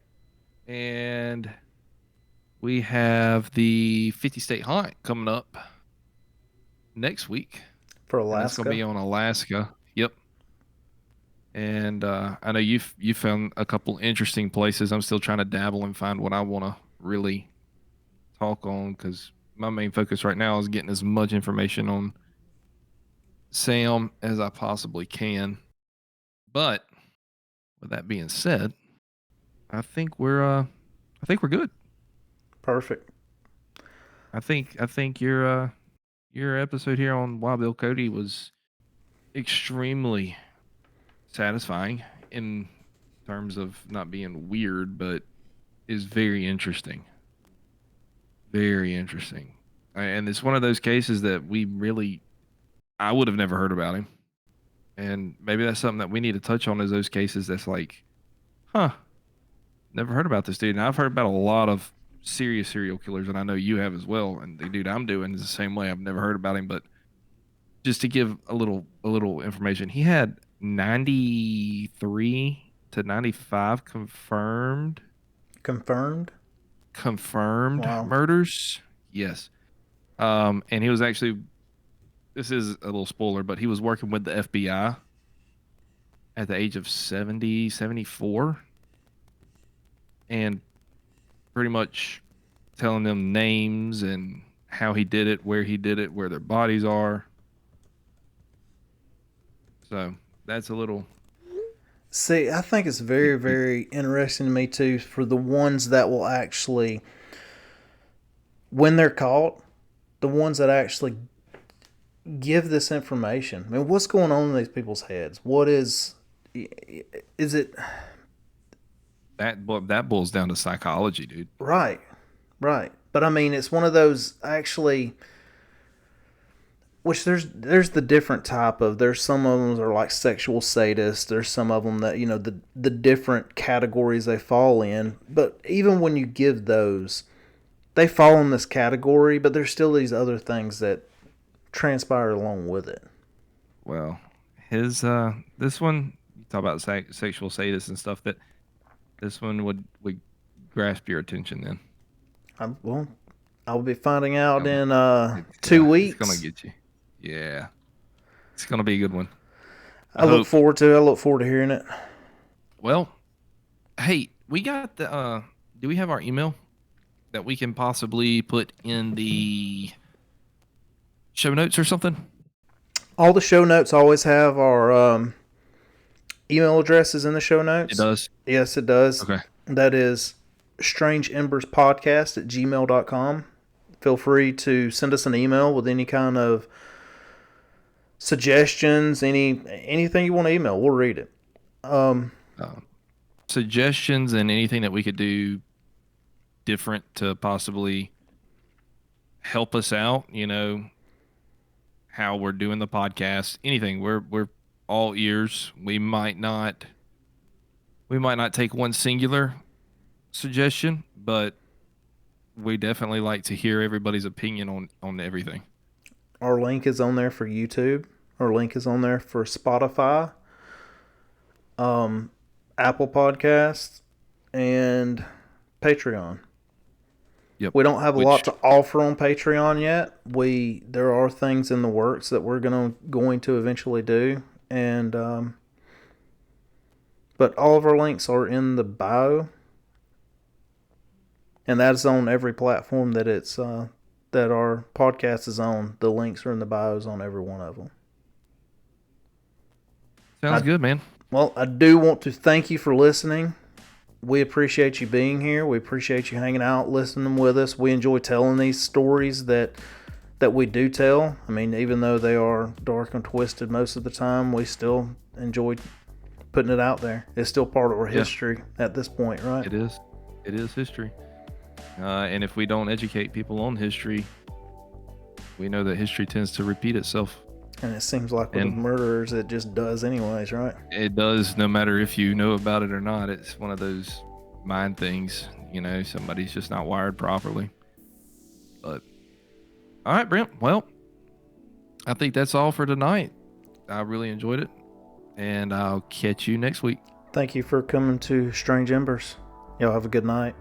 And we have the 50 state hunt coming up next week, For and that's gonna be Alaska. on Alaska. Yep. And I know you found a couple interesting places. I'm still trying to dabble and find what I want to really talk on because my main focus right now is getting as much information on Sam as I possibly can. But with that being said, I think we're good. Perfect. I think your episode here on Wild Bill Cody was extremely satisfying in terms of not being weird, but is very interesting. Very interesting. And it's one of those cases that I would have never heard about him. And maybe that's something that we need to touch on is those cases that's like, huh, never heard about this dude. And I've heard about a lot of serious serial killers, and I know you have as well. And the dude I'm doing is the same way. I've never heard about him, but just to give a little information, he had 93 to 95 Confirmed. confirmed Wow. murders. Yes. And he was actually, this is a little spoiler, but he was working with the FBI at the age of 70, 74, and pretty much telling them names and how he did it, where their bodies are. So that's a little See, I think it's very, sneak peek. very interesting to me too for the ones that will actually, when they're caught, the ones that actually give this information. I mean, what's going on in these people's heads? What is it That boils down to psychology, dude. right? Right. But I mean, it's one of those actually, which there's the different type of. There's some of them that are like sexual sadists. There's some of them that the different categories they fall in. But even when you give those, they fall in this category. But there's still these other things that transpire along with it. Well, his this one you talk about sexual sadists and stuff. That this one would grasp your attention. Then Well, I'll be finding out um, in it's 2 weeks. gonna get you. Yeah, it's gonna be a good one. I I look hope. forward to. It. I look forward to hearing it. Well, hey, we got the. Do we have our email that we can possibly put in the show notes or something? All the show notes always have our email address is in the show notes. It does? Yes, it does. Okay. That is StrangeEmbersPodcast@gmail.com. Feel free to send us an email with any kind of suggestions, anything you want to email. We'll read it. Suggestions and anything that we could do different to possibly help us out, how we're doing the podcast, anything. We're all ears. We might not take one singular suggestion, but we definitely like to hear everybody's opinion on everything. Our link is on there for YouTube. Our link is on there for Spotify, Apple Podcasts, and Patreon. Yep. We don't have a lot to offer on Patreon yet. There are things in the works that we're going to eventually do, and but all of our links are in the bio, and that's on every platform that that our podcast is on. The links are in the bios on every one of them. Sounds good, man. Well, I do want to thank you for listening. We appreciate you being here. We appreciate you hanging out, listening with us. We enjoy telling these stories that we do tell. I mean, even though they are dark and twisted most of the time, we still enjoy putting it out there. It's still part of our history at this point, right? It is. It is history. And if we don't educate people on history, we know that history tends to repeat itself. And it seems like with the murderers, it just does anyways, right? It does, no matter if you know about it or not. It's one of those mind things, somebody's just not wired properly. But, all right, Brent. Well, I think that's all for tonight. I really enjoyed it, and I'll catch you next week. Thank you for coming to Strange Embers. Y'all have a good night.